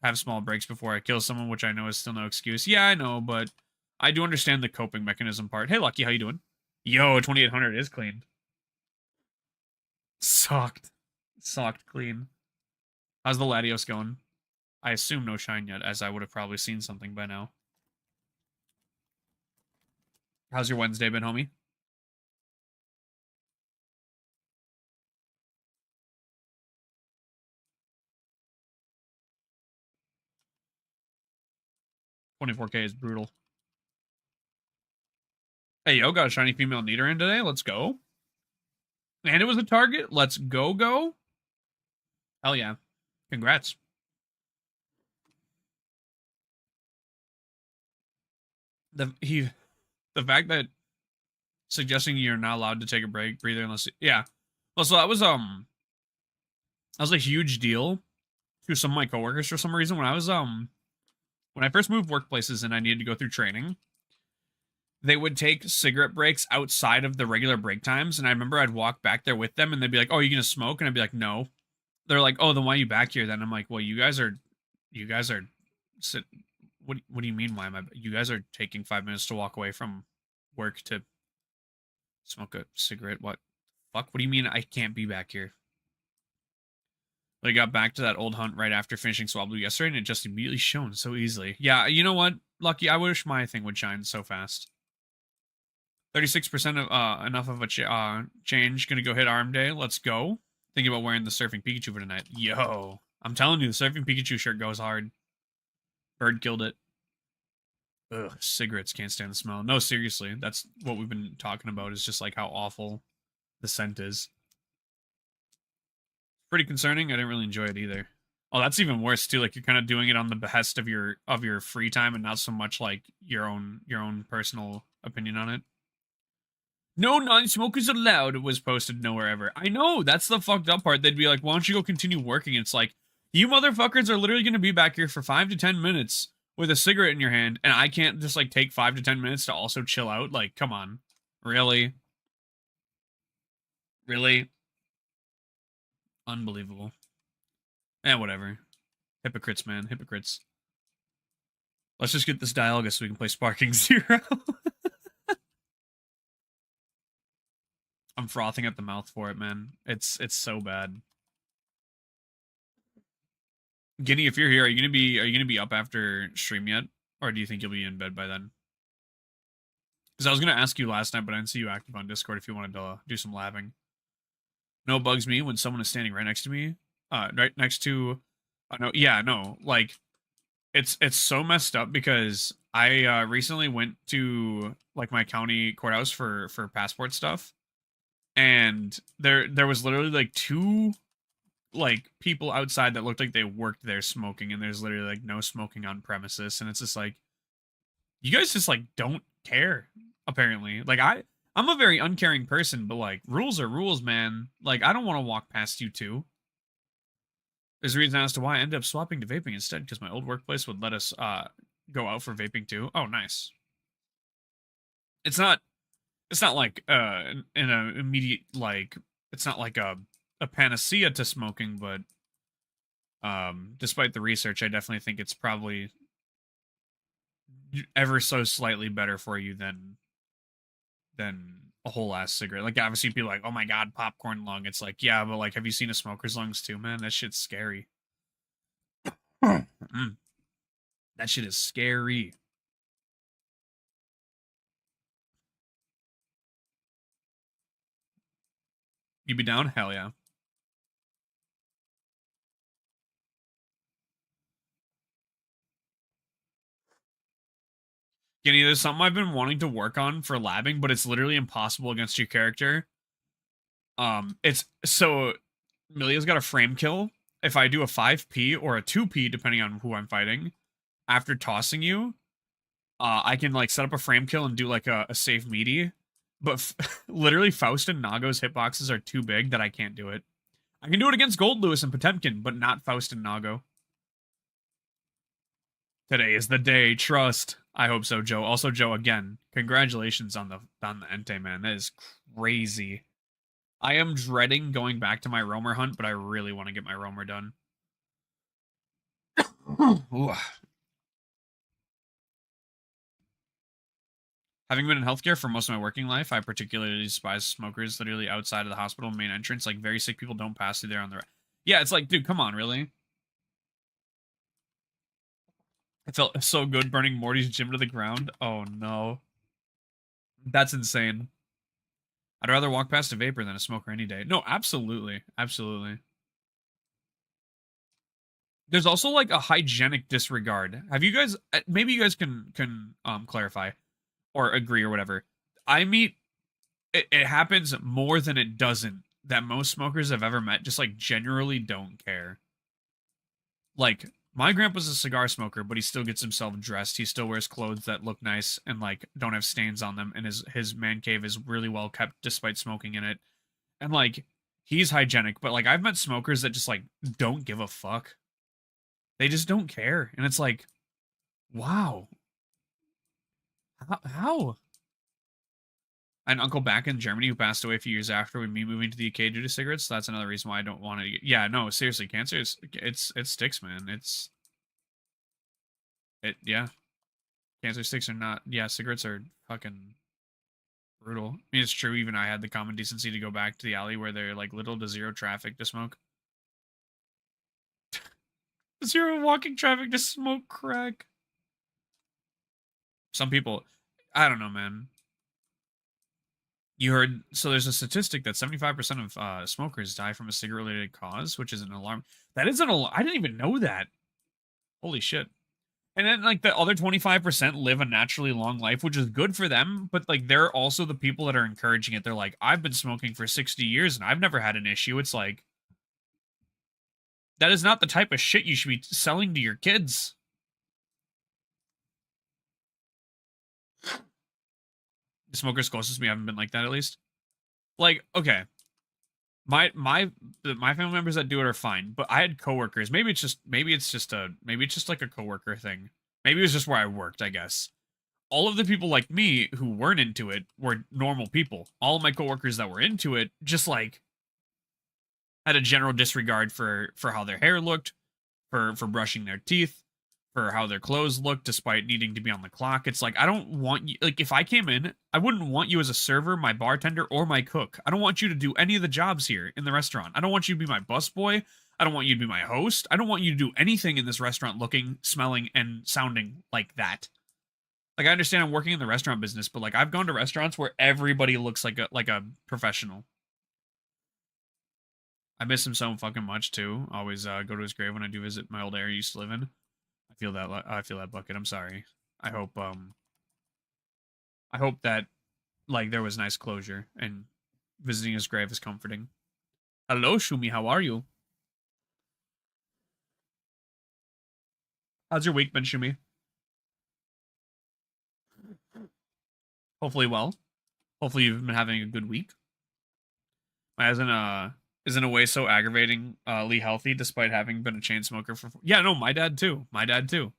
have small breaks before I kill someone, which I know is still no excuse. Yeah, I know, but I do understand the coping mechanism part. Hey, Lucky, how you doing? Yo, 2800 is clean. Socked clean. How's the Latios going? I assume no shine yet, as I would have probably seen something by now. How's your Wednesday been, homie? $24K is brutal. Hey, yo, got a shiny female Nidoran in today. Let's go. And it was a target. Let's go. Hell yeah. Congrats. The fact that suggesting you're not allowed to take a breather unless yeah. Well, so that was a huge deal to some of my coworkers for some reason when I first moved workplaces and I needed to go through training. They would take cigarette breaks outside of the regular break times, and I remember I'd walk back there with them and they'd be like, "Oh, you gonna smoke?" And I'd be like, "No." They're like, "Oh, then why are you back here then?" I'm like, "Well, you guys are what do you mean why am I you guys are taking 5 minutes to walk away from work to smoke a cigarette? What fuck? What do you mean I can't be back here?" I got back to that old hunt right after finishing Swablu yesterday, and it just immediately shone so easily. Yeah, you know what, Lucky? I wish my thing would shine so fast. 36% of enough of a change. Gonna go hit Arm Day. Let's go. Thinking about wearing the Surfing Pikachu for tonight. Yo, I'm telling you, the Surfing Pikachu shirt goes hard. Bird killed it. Ugh, cigarettes, can't stand the smell. No, seriously, that's what we've been talking about, is just like how awful the scent is. Pretty concerning. I didn't really enjoy it either. Oh, that's even worse too. Like you're kind of doing it on the behest of your free time and not so much like your own personal opinion on it. No non-smokers allowed was posted nowhere ever. I know, that's the fucked up part. They'd be like, why don't you go continue working? It's like, You motherfuckers are literally going to be back here for 5 to 10 minutes with a cigarette in your hand, and I can't just, like, take 5 to 10 minutes to also chill out? Like, come on. Really? Really? Unbelievable. Eh, whatever. Hypocrites, man. Hypocrites. Let's just get this Dialga so we can play Sparking Zero. I'm frothing at the mouth for it, man. It's so bad. Guinea, if you're here, are you gonna be up after stream yet? Or do you think you'll be in bed by then? Because I was gonna ask you last night, but I didn't see you active on Discord if you wanted to do some labbing. No, bugs me when someone is standing right next to me. Right next to no, yeah, no. Like it's so messed up because I recently went to like my county courthouse for passport stuff. And there was literally like 2 like people outside that looked like they worked there smoking, and there's literally like no smoking on premises, and it's just like, you guys just like don't care apparently. Like I'm a very uncaring person, but like rules are rules, man. Like I don't want to walk past you too. There's a reason as to why I ended up swapping to vaping instead, because my old workplace would let us go out for vaping too. Oh, nice. It's not like in a immediate, like, it's not like a panacea to smoking, but despite the research, I definitely think it's probably ever so slightly better for you than a whole ass cigarette. Like obviously people are like, oh my god, popcorn lung. It's like, yeah, but like, have you seen a smoker's lungs too, man? That shit's scary. That shit is scary. You be down? Hell yeah. Guinea, there's something I've been wanting to work on for labbing, but it's literally impossible against your character. It's so Milia's got a frame kill. If I do a 5p or a 2p, depending on who I'm fighting, after tossing you, I can like set up a frame kill and do like a safe meaty. But literally, Faust and Nago's hitboxes are too big that I can't do it. I can do it against Gold Lewis and Potemkin, but not Faust and Nago. Today is the day. Trust. I hope so, Joe. Also, Joe, again, congratulations on the Entei, man. That is crazy. I am dreading going back to my roamer hunt, but I really want to get my roamer done. Having been in healthcare for most of my working life, I particularly despise smokers literally outside of the hospital main entrance. Like, very sick people don't pass through there on the... Yeah, it's like, dude, come on, really? It felt so good burning Morty's gym to the ground. Oh, no. That's insane. I'd rather walk past a vapor than a smoker any day. No, absolutely. Absolutely. There's also, like, a hygienic disregard. Have you guys... Maybe you guys can clarify or agree or whatever. I meet... It happens more than it doesn't that most smokers I've ever met just, like, generally don't care. Like... My grandpa's a cigar smoker, but he still gets himself dressed. He still wears clothes that look nice and, like, don't have stains on them. And his man cave is really well kept despite smoking in it. And, like, he's hygienic. But, like, I've met smokers that just, like, don't give a fuck. They just don't care. And it's like, wow. How? An uncle back in Germany who passed away a few years after me moving to the UK due to cigarettes. So that's another reason why I don't want to. Yeah, no, seriously, cancer is it sticks, man. Yeah. Cancer sticks are not. Yeah, cigarettes are fucking brutal. I mean, it's true. Even I had the common decency to go back to the alley where there like little to zero traffic to smoke. Zero walking traffic to smoke crack. Some people, I don't know, man. You heard, so there's a statistic that 75% of smokers die from a cigarette-related cause, which is an alarm. That is an alarm. I didn't even know that. Holy shit. And then, like, the other 25% live a naturally long life, which is good for them, but, like, they're also the people that are encouraging it. They're like, I've been smoking for 60 years, and I've never had an issue. It's like, that is not the type of shit you should be selling to your kids. The smokers closest to me haven't been like that, at least. Like, okay. my family members that do it are fine, but I had coworkers. Maybe it's just like a coworker thing. Maybe it was just where I worked, I guess. All of the people like me who weren't into it were normal people. All of my coworkers that were into it just like had a general disregard for how their hair looked, for brushing their teeth, for how their clothes looked despite needing to be on the clock. It's like I don't want you, like if I came in, I wouldn't want you as a server, my bartender, or my cook. I don't want you to do any of the jobs here in the restaurant. I don't want you to be my busboy. I don't want you to be my host. I don't want you to do anything in this restaurant looking, smelling, and sounding like that. Like I understand I'm working in the restaurant business, but like I've gone to restaurants where everybody looks like a professional. I miss him so fucking much too. Always go to his grave when I do visit my old area I used to live in. I feel that bucket. I'm sorry. I hope that like there was nice closure and visiting his grave is comforting. Hello, Shumi. How are you? How's your week been, Shumi? Hopefully well. Hopefully you've been having a good week. Isn't a way so aggravating Lee Healthy despite having been a chain smoker for yeah, no, my dad too. My dad too.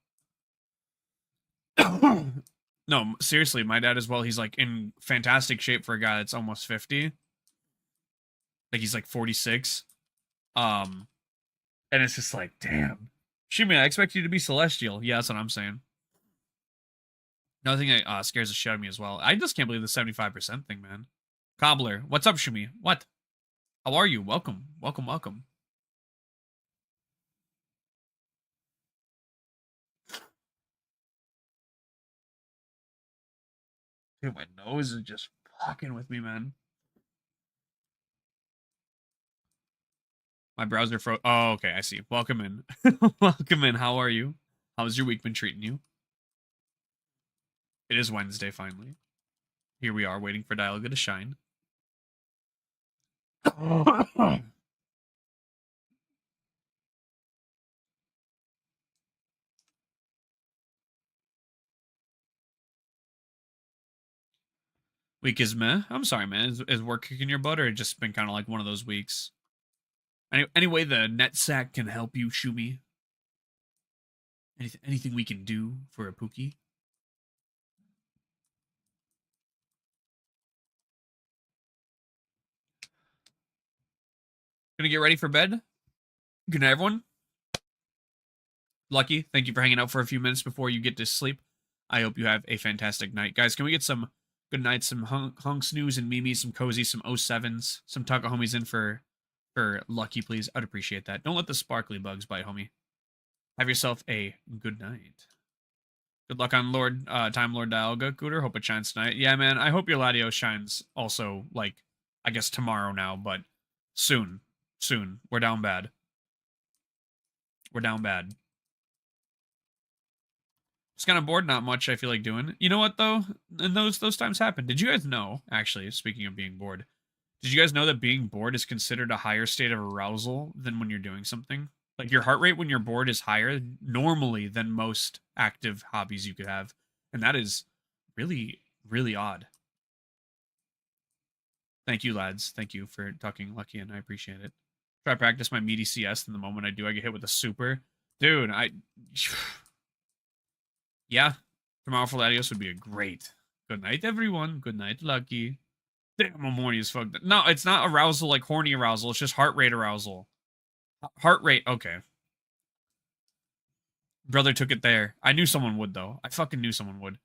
No, seriously, my dad as well. He's like in fantastic shape for a guy that's almost 50. Like he's like 46. And it's just like, damn. Shumi, I expect you to be celestial. Yeah, that's what I'm saying. Another thing that scares the shit out of me as well. I just can't believe the 75% thing, man. Cobbler, what's up, Shumi? What? How are you? Welcome. Welcome, welcome. Dude, my nose is just fucking with me, man. My browser froze. Oh, okay, I see. Welcome in. Welcome in. How are you? How's your week been treating you? It is Wednesday, finally. Here we are, waiting for Dialga to shine. Week is meh. I'm sorry, man. Is work kicking your butt, or just been kind of like one of those weeks? Anyway, the net sack can help you, Shumi. Anything we can do for a Pookie? Gonna get ready for bed. Good night, everyone. Lucky, thank you for hanging out for a few minutes before you get to sleep. I hope you have a fantastic night. Guys, can we get some good nights, some hunk snooze and Mimi, some cozy, some 07s, some Taka homies in for Lucky, please? I'd appreciate that. Don't let the sparkly bugs bite, homie. Have yourself a good night. Good luck on Time Lord Dialga, Cooter. Hope it shines tonight. Yeah, man, I hope your Ladio shines also, like, I guess tomorrow now, but soon. Soon. We're down bad. We're down bad. Just kind of bored, not much I feel like doing. You know what, though? And those times happen. Did you guys know, actually, speaking of being bored, did you guys know that being bored is considered a higher state of arousal than when you're doing something? Like, your heart rate when you're bored is higher normally than most active hobbies you could have. And that is really, really odd. Thank you, lads. Thank you for talking Lucky, and I appreciate it. Try to practice my meaty CS, and the moment I do, I get hit with a super. Dude, yeah, tomorrow for Latios would be a great. Good night, everyone. Good night, Lucky. Damn, I'm horny as fuck. No, it's not arousal like horny arousal. It's just heart rate arousal. Heart rate, okay. Brother took it there. I knew someone would, though. I fucking knew someone would.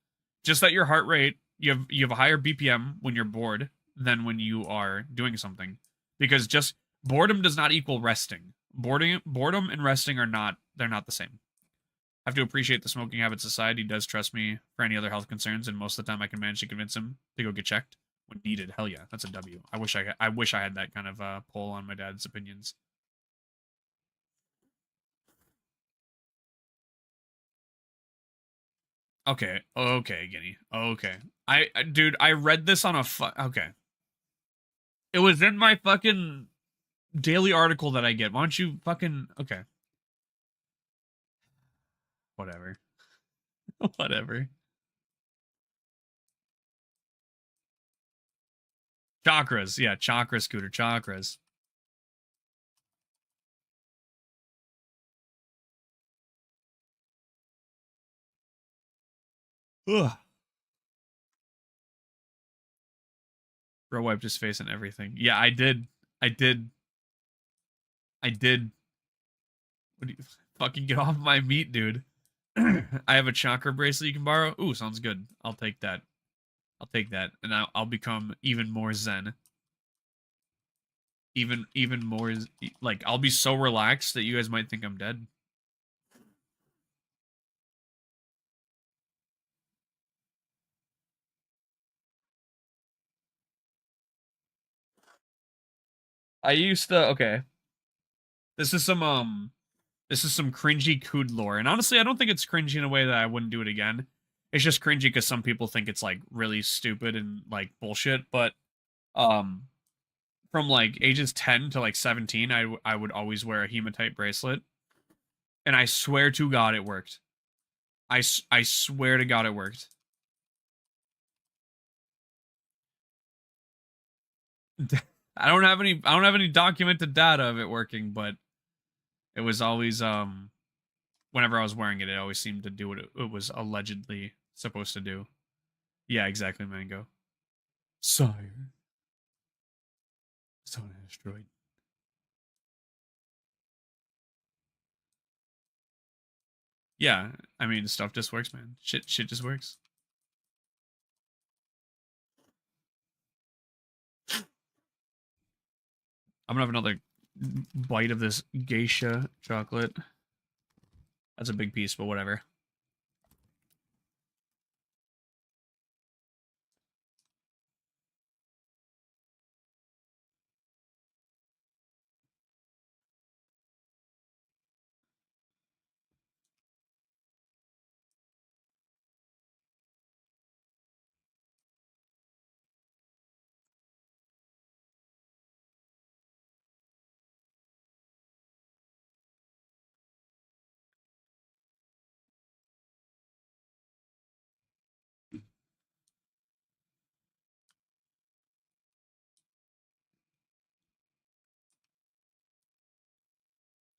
Just that your heart rate, you have a higher BPM when you're bored than when you are doing something. Because just boredom does not equal resting. Boredom and resting are not, they're not the same. I have to appreciate the smoking habit society does trust me for any other health concerns, and most of the time I can manage to convince him to go get checked when needed. Hell yeah, that's a W. I wish I had that kind of poll on my dad's opinions. Okay, Guinea. Okay, dude, I read this on a okay. It was in my fucking daily article that I get. Why don't you fucking okay? Whatever. Whatever. Chakras, yeah, chakra scooter, chakras. Ugh. Bro wiped his face and everything. Yeah, I did. I did. What do you fucking get off my meat, dude? I have a chakra bracelet you can borrow. Ooh, sounds good. I'll take that. I'll take that, and I'll become even more zen. Even more, like, I'll be so relaxed that you guys might think I'm dead. I used to, okay. This is some cringy cood lore, and honestly, I don't think it's cringy in a way that I wouldn't do it again. It's just cringy because some people think it's like really stupid and like bullshit. But um, from like ages 10 to like 17, I would always wear a hematite bracelet, and I swear to God it worked. I swear to God it worked. I don't have any documented data of it working, but it was always whenever I was wearing it, it always seemed to do what it was allegedly supposed to do. Yeah, exactly, Mango. Sire. It's on an asteroid. Yeah, I mean, stuff just works, man. Shit just works. I'm gonna have another bite of this geisha chocolate. That's a big piece, but whatever.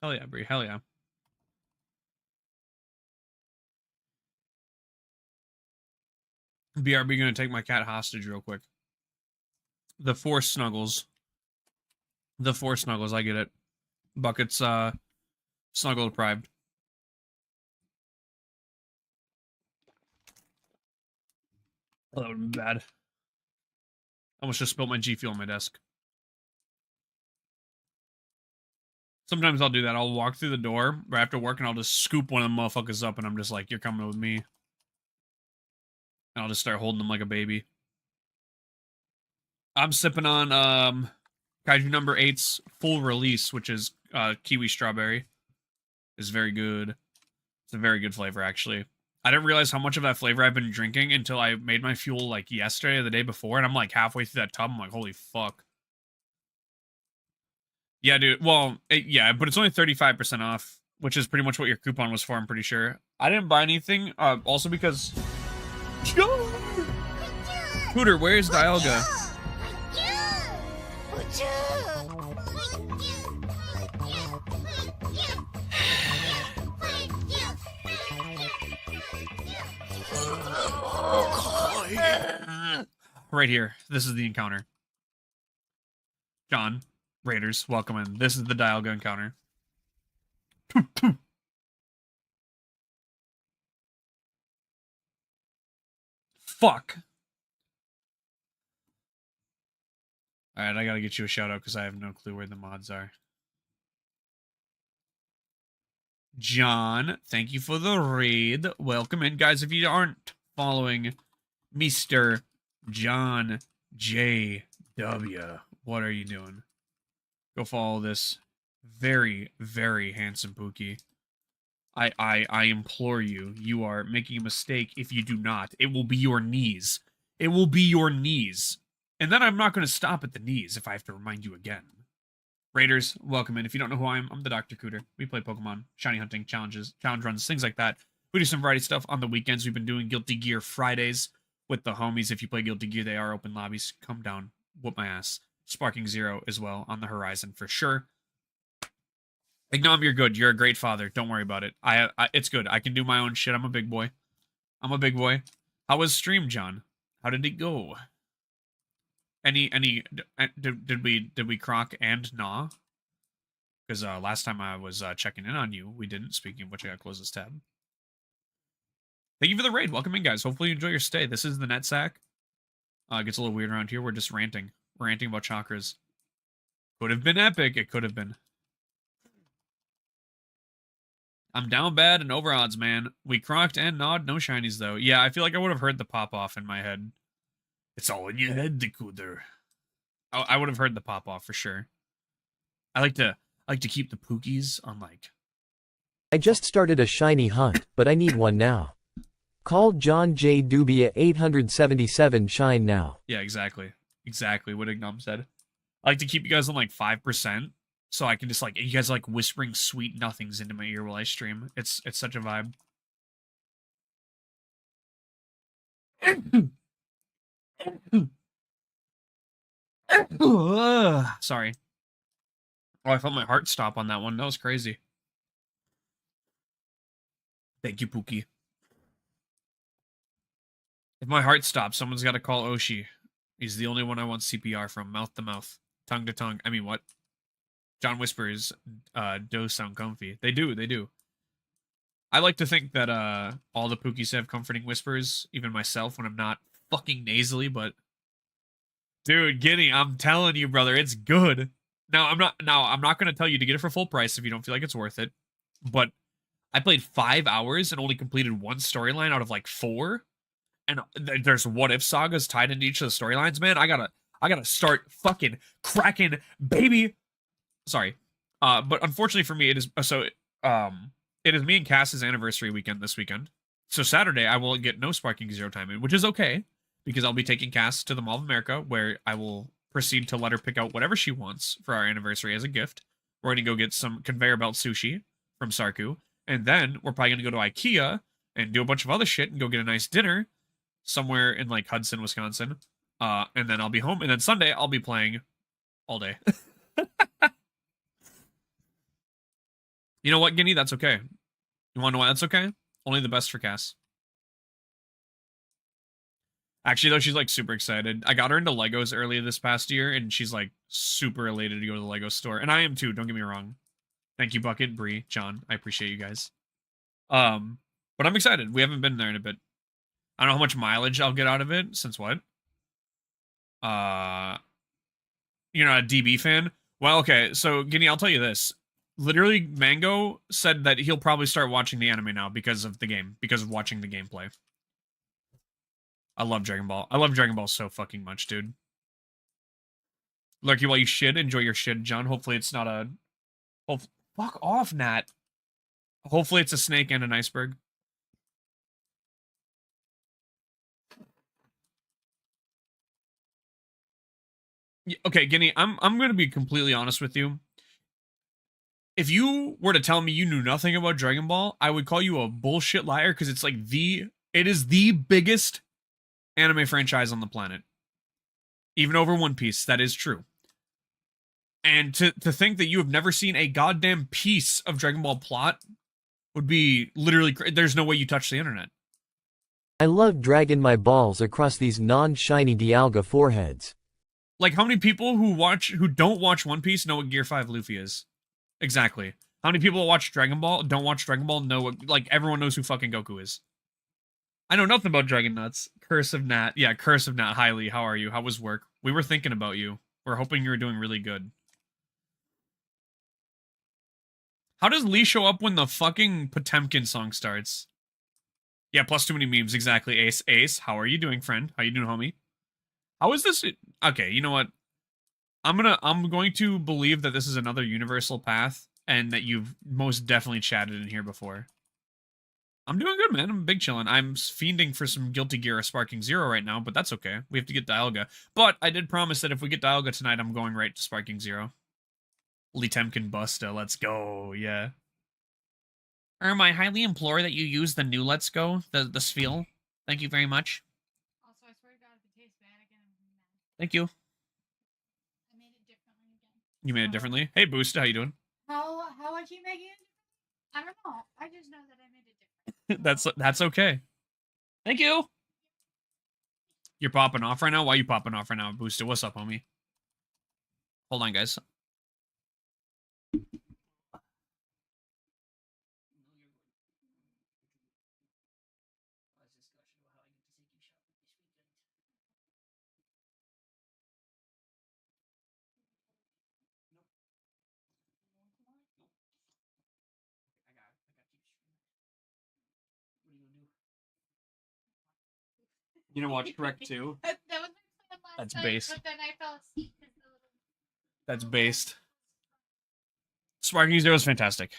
Hell yeah, Brie. Hell yeah. BRB gonna take my cat hostage real quick. The four snuggles. The four snuggles, I get it. Bucket's snuggle deprived. Oh, that would have been bad. I almost just spilled my G Fuel on my desk. Sometimes I'll do that. I'll walk through the door right after work and I'll just scoop one of them motherfuckers up and I'm just like, you're coming with me. And I'll just start holding them like a baby. I'm sipping on Kaiju number 8's full release, which is kiwi strawberry. It's very good. It's a very good flavor, actually. I didn't realize how much of that flavor I've been drinking until I made my fuel like yesterday or the day before, and I'm like halfway through that tub. I'm like, holy fuck. Yeah, dude. Well, yeah, but it's only 35% off, which is pretty much what your coupon was for, I'm pretty sure. I didn't buy anything, also because... Hooter, where's Dialga? Right here. This is the encounter. John, Raiders, welcome in. This is the Dialga encounter. Fuck. Alright, I gotta get you a shout out because I have no clue where the mods are. John, thank you for the raid. Welcome in, guys. If you aren't following Mr. John J.W., what are you doing? Go follow this very, very handsome Pookie. I implore you. You are making a mistake if you do not. It will be your knees. It will be your knees. And then I'm not going to stop at the knees if I have to remind you again. Raiders, welcome in. If you don't know who I am, I'm the Dr. Cooter. We play Pokemon, shiny hunting, challenges, challenge runs, things like that. We do some variety stuff on the weekends. We've been doing Guilty Gear Fridays with the homies. If you play Guilty Gear, they are open lobbies. Come down, whoop my ass. Sparking Zero as well on the horizon for sure. Ignom, you're good. You're a great father. Don't worry about it. It's good. I can do my own shit. I'm a big boy. I'm a big boy. How was stream, John? How did it go? Did we croc and gnaw? Because last time I was checking in on you, we didn't. Speaking of which, I gotta close this tab. Thank you for the raid. Welcome in, guys. Hopefully you enjoy your stay. This is the net sack. It gets a little weird around here. We're just ranting. We're ranting about chakras. Could have been epic. It could have been. I'm down bad and over odds, man. We crocked and gnawed. No shinies, though. Yeah, I feel like I would have heard the pop-off in my head. It's all in your head, Decoder. I would have heard the pop-off for sure. I like to keep the pookies on, like... I just started a shiny hunt, but I need one now. Call John J. Dubia 877 shine now. Yeah, exactly. Exactly what Ignum said. I like to keep you guys on, like, 5%. So I can just, like, you guys are, like, whispering sweet nothings into my ear while I stream. It's such a vibe. Sorry. Oh, I felt my heart stop on that one. That was crazy. Thank you, Pookie. If my heart stops, someone's got to call Oshi. He's the only one I want CPR from. Mouth to mouth. Tongue to tongue. I mean, what? John whispers, does sound comfy. They do, they do. I like to think that all the Pookies have comforting whispers, even myself when I'm not fucking nasally, but... Dude, Guinea, I'm telling you, brother, it's good. Now, I'm not going to tell you to get it for full price if you don't feel like it's worth it, but I played 5 hours and only completed one storyline out of, like, 4, and there's what-if sagas tied into each of the storylines, man. I gotta start fucking cracking, baby! Sorry. But unfortunately for me, it is me and Cass's anniversary weekend this weekend. So Saturday, I will get no Sparking Zero time in, which is okay, because I'll be taking Cass to the Mall of America, where I will proceed to let her pick out whatever she wants for our anniversary as a gift. We're going to go get some conveyor belt sushi from Sarku, and then we're probably going to go to IKEA and do a bunch of other shit and go get a nice dinner somewhere in, like, Hudson, Wisconsin. And then I'll be home, and then Sunday, I'll be playing all day. You know what, Guinea? That's okay. You want to know why that's okay? Only the best for Cass. Actually, though, she's, like, super excited. I got her into Legos earlier this past year, and she's, like, super elated to go to the Lego store. And I am, too. Don't get me wrong. Thank you, Bucket, Bree, John. I appreciate you guys. But I'm excited. We haven't been there in a bit. I don't know how much mileage I'll get out of it, since what? You're not a DB fan? Well, okay, so, Guinea, I'll tell you this. Literally, Mango said that he'll probably start watching the anime now because of the game, because of watching the gameplay. I love Dragon Ball. I love Dragon Ball so fucking much, dude. Lurky, while you should enjoy your shit, John. Hopefully it's not a... Oh, fuck off, Nat. Hopefully it's a snake and an iceberg. Okay, Guinea, I'm going to be completely honest with you. If you were to tell me you knew nothing about Dragon Ball, I would call you a bullshit liar, because it's like it is the biggest anime franchise on the planet. Even over One Piece, that is true. And to think that you have never seen a goddamn piece of Dragon Ball plot would be literally... There's no way you touch the internet. I love dragging my balls across these non-shiny Dialga foreheads. Like, how many people who don't watch One Piece know what Gear 5 Luffy is? Exactly. How many people that watch Dragon Ball, don't watch Dragon Ball, know what... Like, everyone knows who fucking Goku is. I know nothing about Dragon Nuts. Curse of Nat. Yeah, Curse of Nat. Hi, Lee. How are you? How was work? We were thinking about you. We're hoping you were doing really good. How does Lee show up when the fucking Potemkin song starts? Yeah, plus too many memes. Exactly, Ace. Ace, how are you doing, friend? How you doing, homie? How is this? Okay, you know what? I'm going to believe that this is another universal path, and that you've most definitely chatted in here before. I'm doing good, man. I'm big chillin'. I'm fiending for some Guilty Gear or Sparking Zero right now, but that's okay. We have to get Dialga. But I did promise that if we get Dialga tonight, I'm going right to Sparking Zero. Lee Temkin Busta, let's go, yeah. I highly implore that you use the new Let's Go, the Sfeel. Thank you very much. Also, I swear to God, if it tastes bad again, I'm mad. Thank you. I made it differently again. You made it differently? Hey, Boosta, how you doing? How would you make it? I don't know. I just know that I made it different. That's okay. Thank you. You're popping off right now? Why are you popping off right now, Boosted? What's up, homie? Hold on, guys. You know, watch Correct 2? That was my plan last That's night, based. but then I fell asleep because the little. That's based. Sparking Zero is fantastic.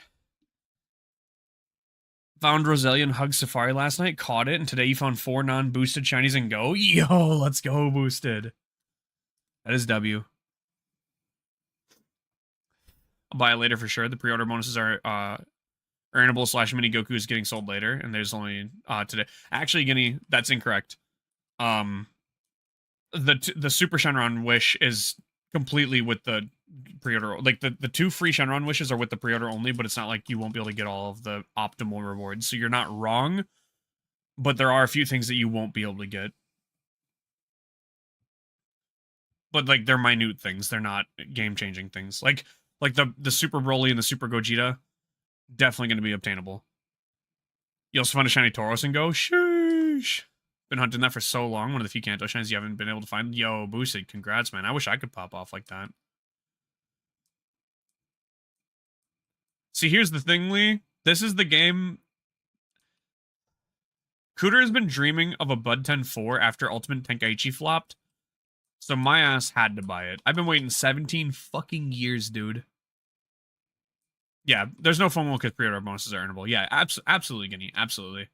Found Roselia and Hug Safari last night, caught it, and today you found 4 non-boosted shinies and go. Yo, let's go, Boosted. That is W. I'll buy it later for sure. The pre-order bonuses are earnable / mini Goku is getting sold later, and there's only today. Actually, Guinea, that's incorrect. The Super Shenron wish is completely with the pre-order. Like the 2 free Shenron wishes are with the pre-order only, but it's not like you won't be able to get all of the optimal rewards. So you're not wrong, but there are a few things that you won't be able to get. But like they're minute things. They're not game-changing things. Like the Super Broly and the Super Gogeta, definitely going to be obtainable. You also find a shiny Tauros and go, sheesh. Been hunting that for so long. One of the few Kanto shinies you haven't been able to find. Yo, Boosted, congrats, man. I wish I could pop off like that. See, here's the thing, Lee. This is the game. Cooter has been dreaming of a Bud 10-4 after Ultimate Tenkaichi flopped. So my ass had to buy it. I've been waiting 17 fucking years, dude. Yeah, there's no FOMO because pre-order bonuses are earnable. Yeah, absolutely, Guinea. Absolutely.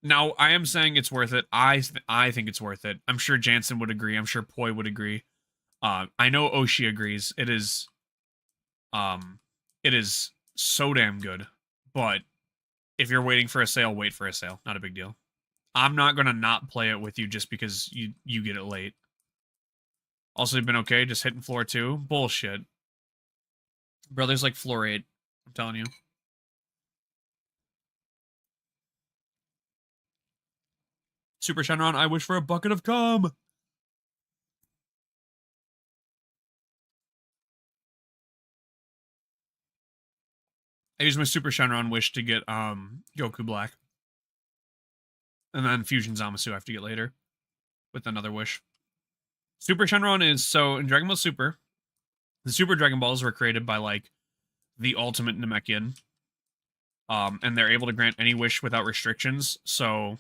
Now, I am saying it's worth it. I think it's worth it. I'm sure Jansen would agree. I'm sure Poi would agree. I know Oshi agrees. It is so damn good. But if you're waiting for a sale, wait for a sale. Not a big deal. I'm not gonna not play it with you just because you get it late. Also, you've been okay, just hitting floor 2. Bullshit. Brother's like floor 8. I'm telling you. Super Shenron, I wish for a bucket of cum. I used my Super Shenron wish to get Goku Black. And then Fusion Zamasu I have to get later. With another wish. Super Shenron is, so in Dragon Ball Super, the Super Dragon Balls were created by, like, the ultimate Namekian. And they're able to grant any wish without restrictions, so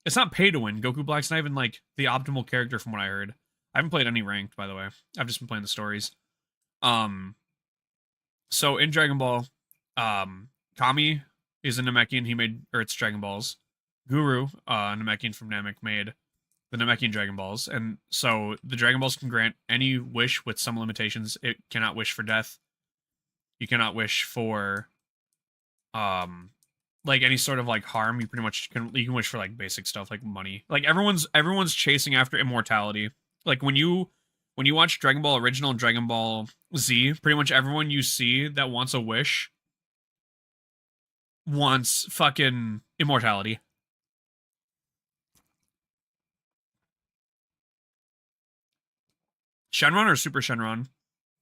it's not pay to win. Goku Black's not even, like, the optimal character from what I heard. I haven't played any ranked, by the way. I've just been playing the stories. So in Dragon Ball, Kami is a Namekian. He made Earth's Dragon Balls. Guru, a Namekian from Namek, made the Namekian Dragon Balls. And so the Dragon Balls can grant any wish with some limitations. It cannot wish for death. You cannot wish for like any sort of like harm. You pretty much can wish for like basic stuff like money. Like everyone's chasing after immortality. Like when you watch Dragon Ball Original and Dragon Ball Z, pretty much everyone you see that wants a wish wants fucking immortality. Shenron or Super Shenron?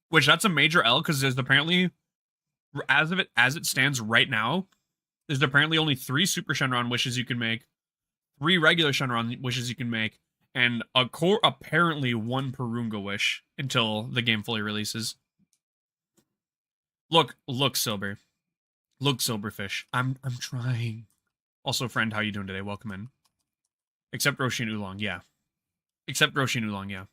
Which that's a major L because there's apparently, as it stands right now, there's apparently only 3 Super Shenron wishes you can make, 3 regular Shenron wishes you can make, and apparently 1 Purunga wish until the game fully releases. Look, Silver. Look, Silverfish. I'm trying. Also, friend, how you doing today? Welcome in. Except Roshi and Oolong, yeah. Yeah.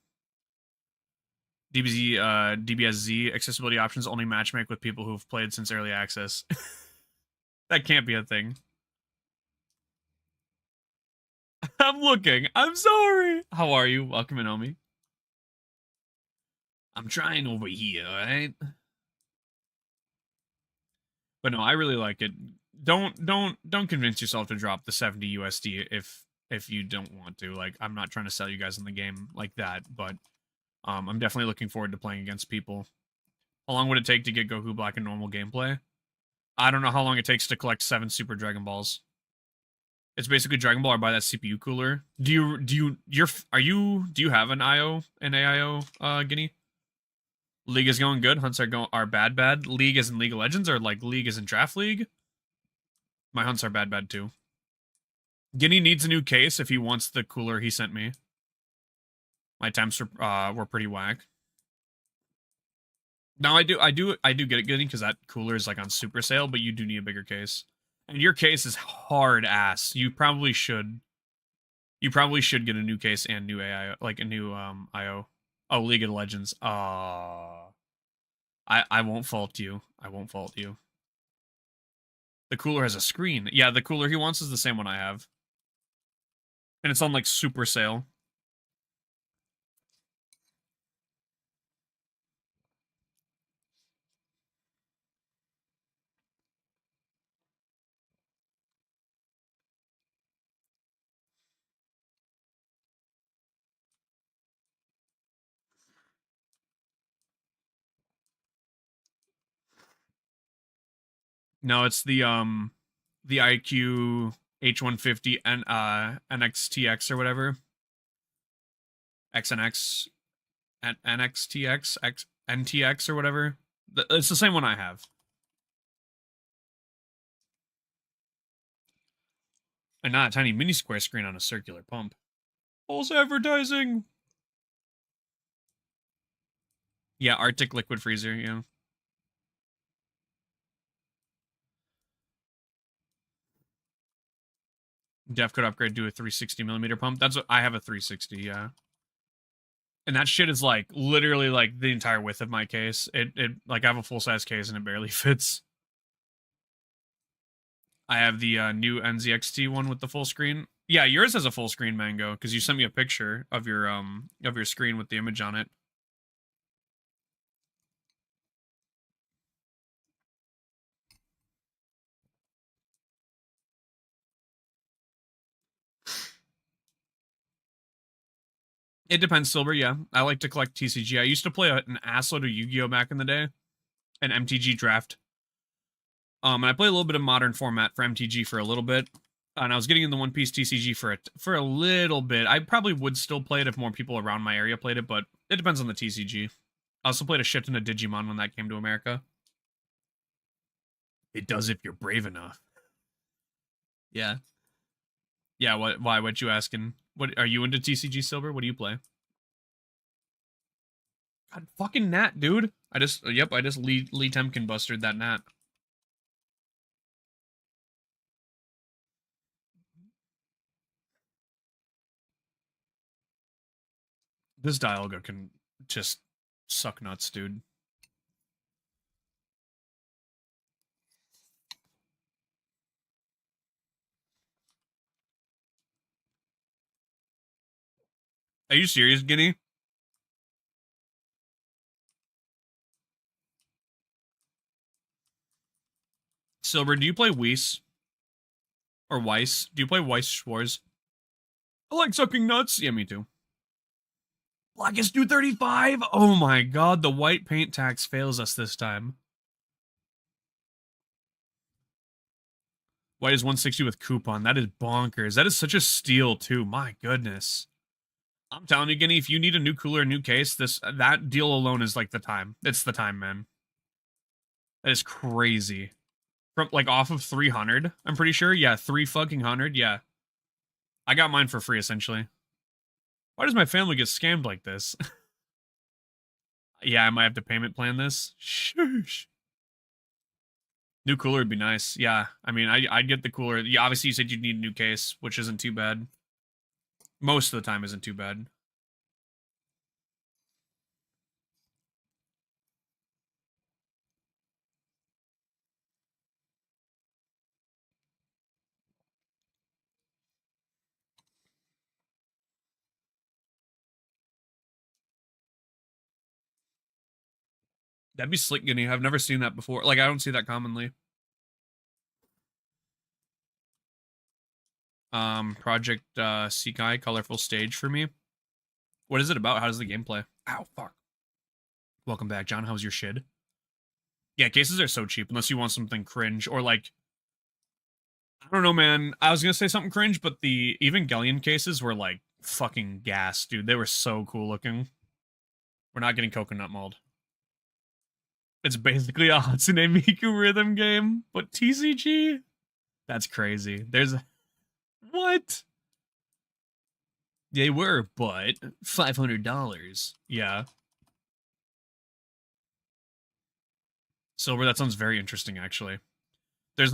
DBSZ accessibility options only matchmake with people who've played since early access. That can't be a thing. I'm looking. I'm sorry. How are you? Welcome in, Omi. I'm trying over here, alright? But no, I really like it. Don't convince yourself to drop the 70 USD if you don't want to. Like, I'm not trying to sell you guys in the game like that, but I'm definitely looking forward to playing against people. How long would it take to get Goku Black in normal gameplay? I don't know how long it takes to collect 7 Super Dragon Balls. It's basically Dragon Ball or buy that CPU cooler. Do you have an AIO, Guinea? League is going good. Hunts are bad. League is in League of Legends or like League is in Draft League. My hunts are bad too. Guinea needs a new case if he wants the cooler he sent me. My attempts were pretty whack. Now I do get it, Guinea, because that cooler is like on super sale, but you do need a bigger case. And your case is hard ass. You probably should get a new case and new AI, like a new IO. Oh, League of Legends. I won't fault you. I won't fault you. The cooler has a screen. Yeah, the cooler he wants is the same one I have. And it's on like super sale. No, it's the IQ H150 and NXTX or whatever. XNX and NXTX NTX or whatever. It's the same one I have. And not a tiny mini square screen on a circular pump. False advertising. Yeah, Arctic liquid freezer, yeah. Def could upgrade to a 360 millimeter pump. That's what I have, a 360, yeah. And that shit is like literally like the entire width of my case. It like I have a full size case and it barely fits. I have the new NZXT one with the full screen. Yeah, yours has a full screen, Mango, because you sent me a picture of your screen with the image on it. It depends, Silver. Yeah, I like to collect TCG. I used to play an assload of Yu-Gi-Oh back in the day, an MTG draft. And I played a little bit of modern format for MTG for a little bit, and I was getting in the One Piece TCG for a little bit. I probably would still play it if more people around my area played it, but it depends on the TCG. I also played a shit ton of Digimon when that came to America. It does if you're brave enough. Yeah. Yeah, why? What you asking? What are you into TCG, Silver? What do you play? God, fucking Nat, dude. I just Lee Temkin busted that Nat. This Dialga can just suck nuts, dude. Are you serious, Guinea? Silver, do you play Weiss? Or Weiss? Do you play Weiss Schwarz? I like sucking nuts. Yeah, me too. Blackest 235? Oh my god, the white paint tax fails us this time. White is 160 with coupon. That is bonkers. That is such a steal, too. My goodness. I'm telling you, Guinea, if you need a new cooler, a new case, that deal alone is like the time. It's the time, man. That is crazy. From like off of 300, I'm pretty sure. Yeah, 300. Yeah. I got mine for free, essentially. Why does my family get scammed like this? Yeah, I might have to payment plan this. Shush. New cooler would be nice. Yeah, I mean, I'd get the cooler. Yeah, obviously you said you'd need a new case, which isn't too bad. Most of the time isn't too bad. That'd be slick, Guinea. I've never seen that before. Like, I don't see that commonly. Project Sekai, colorful stage for me. What is it about? How does the game play? Ow, fuck. Welcome back, John. How's your shit? Yeah, cases are so cheap unless you want something cringe or like I don't know, man. I was gonna say something cringe, but the Evangelion cases were like fucking gas, dude. They were so cool looking. We're not getting coconut mold. It's basically a Hatsune Miku rhythm game, but TCG? That's crazy. There's what? They were, but $500. Yeah. Silver, that sounds very interesting, actually. There's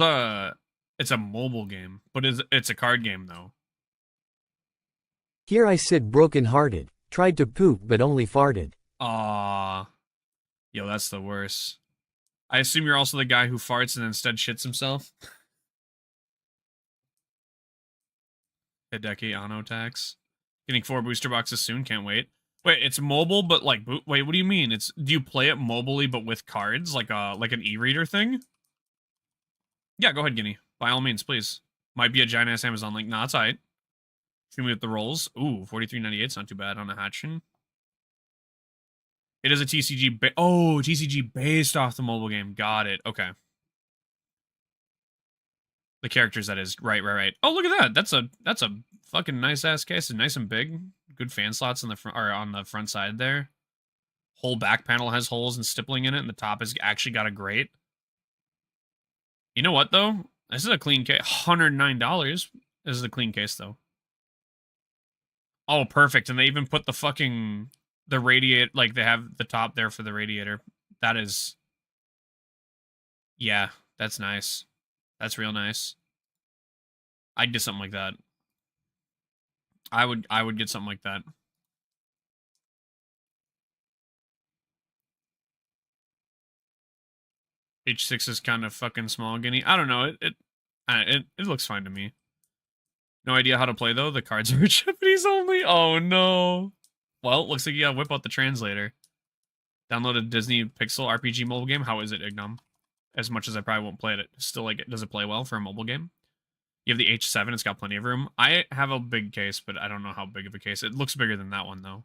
it's a mobile game, but it's a card game, though. Here I sit broken-hearted, tried to poop but only farted. Aw. Yo, that's the worst. I assume you're also the guy who farts and instead shits himself? Hideki Anno tax. Getting 4 booster boxes soon, can't wait. Wait, it's mobile, but like, wait, what do you mean? Do you play it mobily but with cards, like an e-reader thing? Yeah, go ahead, Guinea. By all means, please. Might be a giant ass Amazon link. Nah, it's alright. Shoot me with the rolls. Ooh, 43.98's not too bad on a Hatchin. It is a TCG. TCG based off the mobile game. Got it. Okay. The characters, that is. Right. Oh, look at that. That's a fucking nice ass case. It's nice and big. Good fan slots on the front, or on the front side there. Whole back panel has holes and stippling in it, and the top has actually got a grate. You know what though? This is a clean case. $109. This is a clean case though. Oh, perfect. And they even put the radiator, like they have the top there for the radiator. That is, yeah, that's nice. That's real nice. I'd get something like that. I would get something like that. H6 is kind of fucking small, Guinea. I don't know. It looks fine to me. No idea how to play though. The cards are Japanese only. Oh no. Well, looks like you gotta whip out the translator. Downloaded Disney Pixel RPG mobile game. How is it, Ignom? As much as I probably won't play it, still like it. Does it play well for a mobile game? You have the H7. It's got plenty of room. I have a big case, but I don't know how big of a case. It looks bigger than that one though.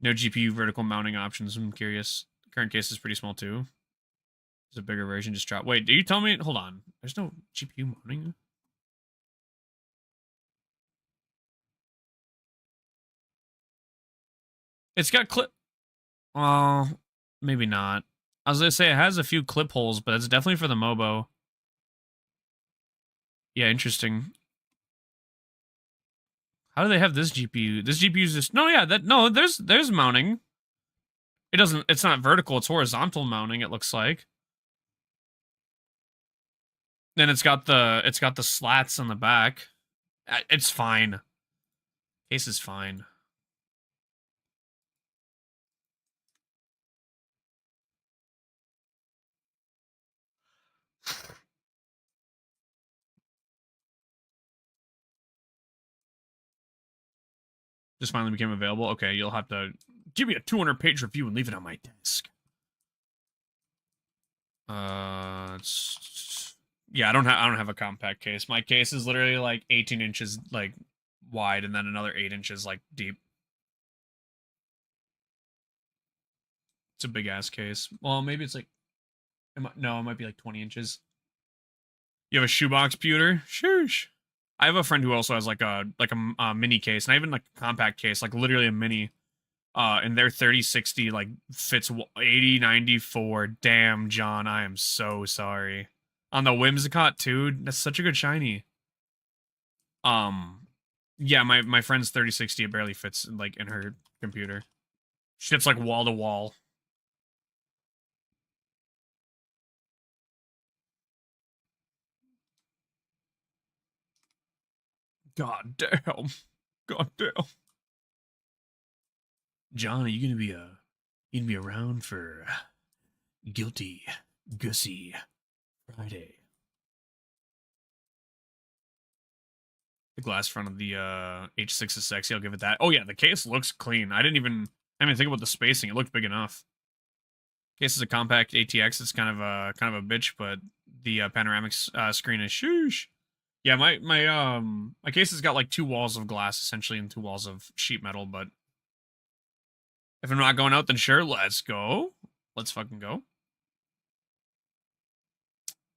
No GPU vertical mounting options. I'm curious. Current case is pretty small too. There's a bigger version just dropped. Wait, do you tell me? Hold on. There's no GPU mounting. It's got clip. Oh, maybe not. I was gonna say it has a few clip holes, but it's definitely for the Mobo. Yeah, interesting. How do they have this GPU? This GPU is just no. There's mounting. It's not vertical. It's horizontal mounting. It looks like. Then it's got the slats on the back. It's fine. Case is fine. Just finally became available. Okay, you'll have to give me a 200-page review and leave it on my desk. Yeah, I don't have a compact case. My case is literally like 18 inches like wide and then another 8 inches like deep. It's a big ass case. Well, maybe it's like no, it might be like 20 inches. You have a shoebox pewter? Shoosh. I have a friend who also has like a mini case, and I even like a compact case, like literally a mini. And their 3060 like fits 8094. Damn, John, I am so sorry. On the Whimsicott too. That's such a good shiny. Yeah, my friend's 3060, it barely fits like in her computer. Shit's like wall to wall. God damn. God damn. John, are you gonna be around for Guilty Gussie Friday? The glass front of the H6 is sexy. I'll give it that. Oh yeah, the case looks clean. I didn't even think about the spacing. It looked big enough. Case is a compact ATX. It's kind of a bitch, but the panoramic screen is shoosh. Yeah, my case has got like 2 walls of glass essentially and 2 walls of sheet metal, but if I'm not going out, then sure, let's go. Let's fucking go.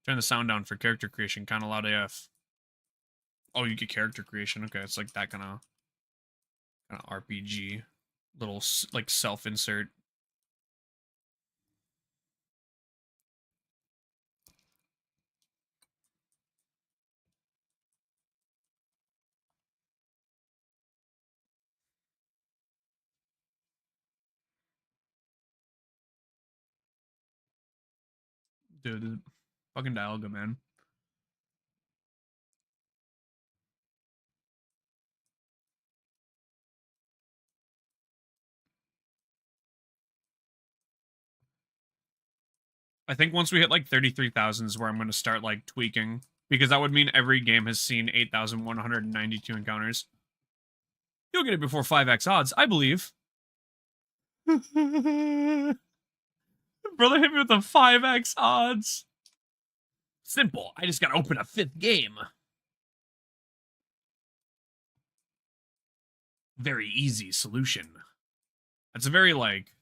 Turn the sound down for character creation. Kind of loud AF. Oh, you get character creation. Okay, it's like that kind of RPG. Little, like, self-insert. Dude, fucking Dialga, man. I think once we hit like 33,000 is where I'm going to start like tweaking, because that would mean every game has seen 8,192 encounters. You'll get it before 5x odds, I believe. Brother hit me with the 5x odds. Simple. I just got to open a 5th game. Very easy solution. That's a very, like,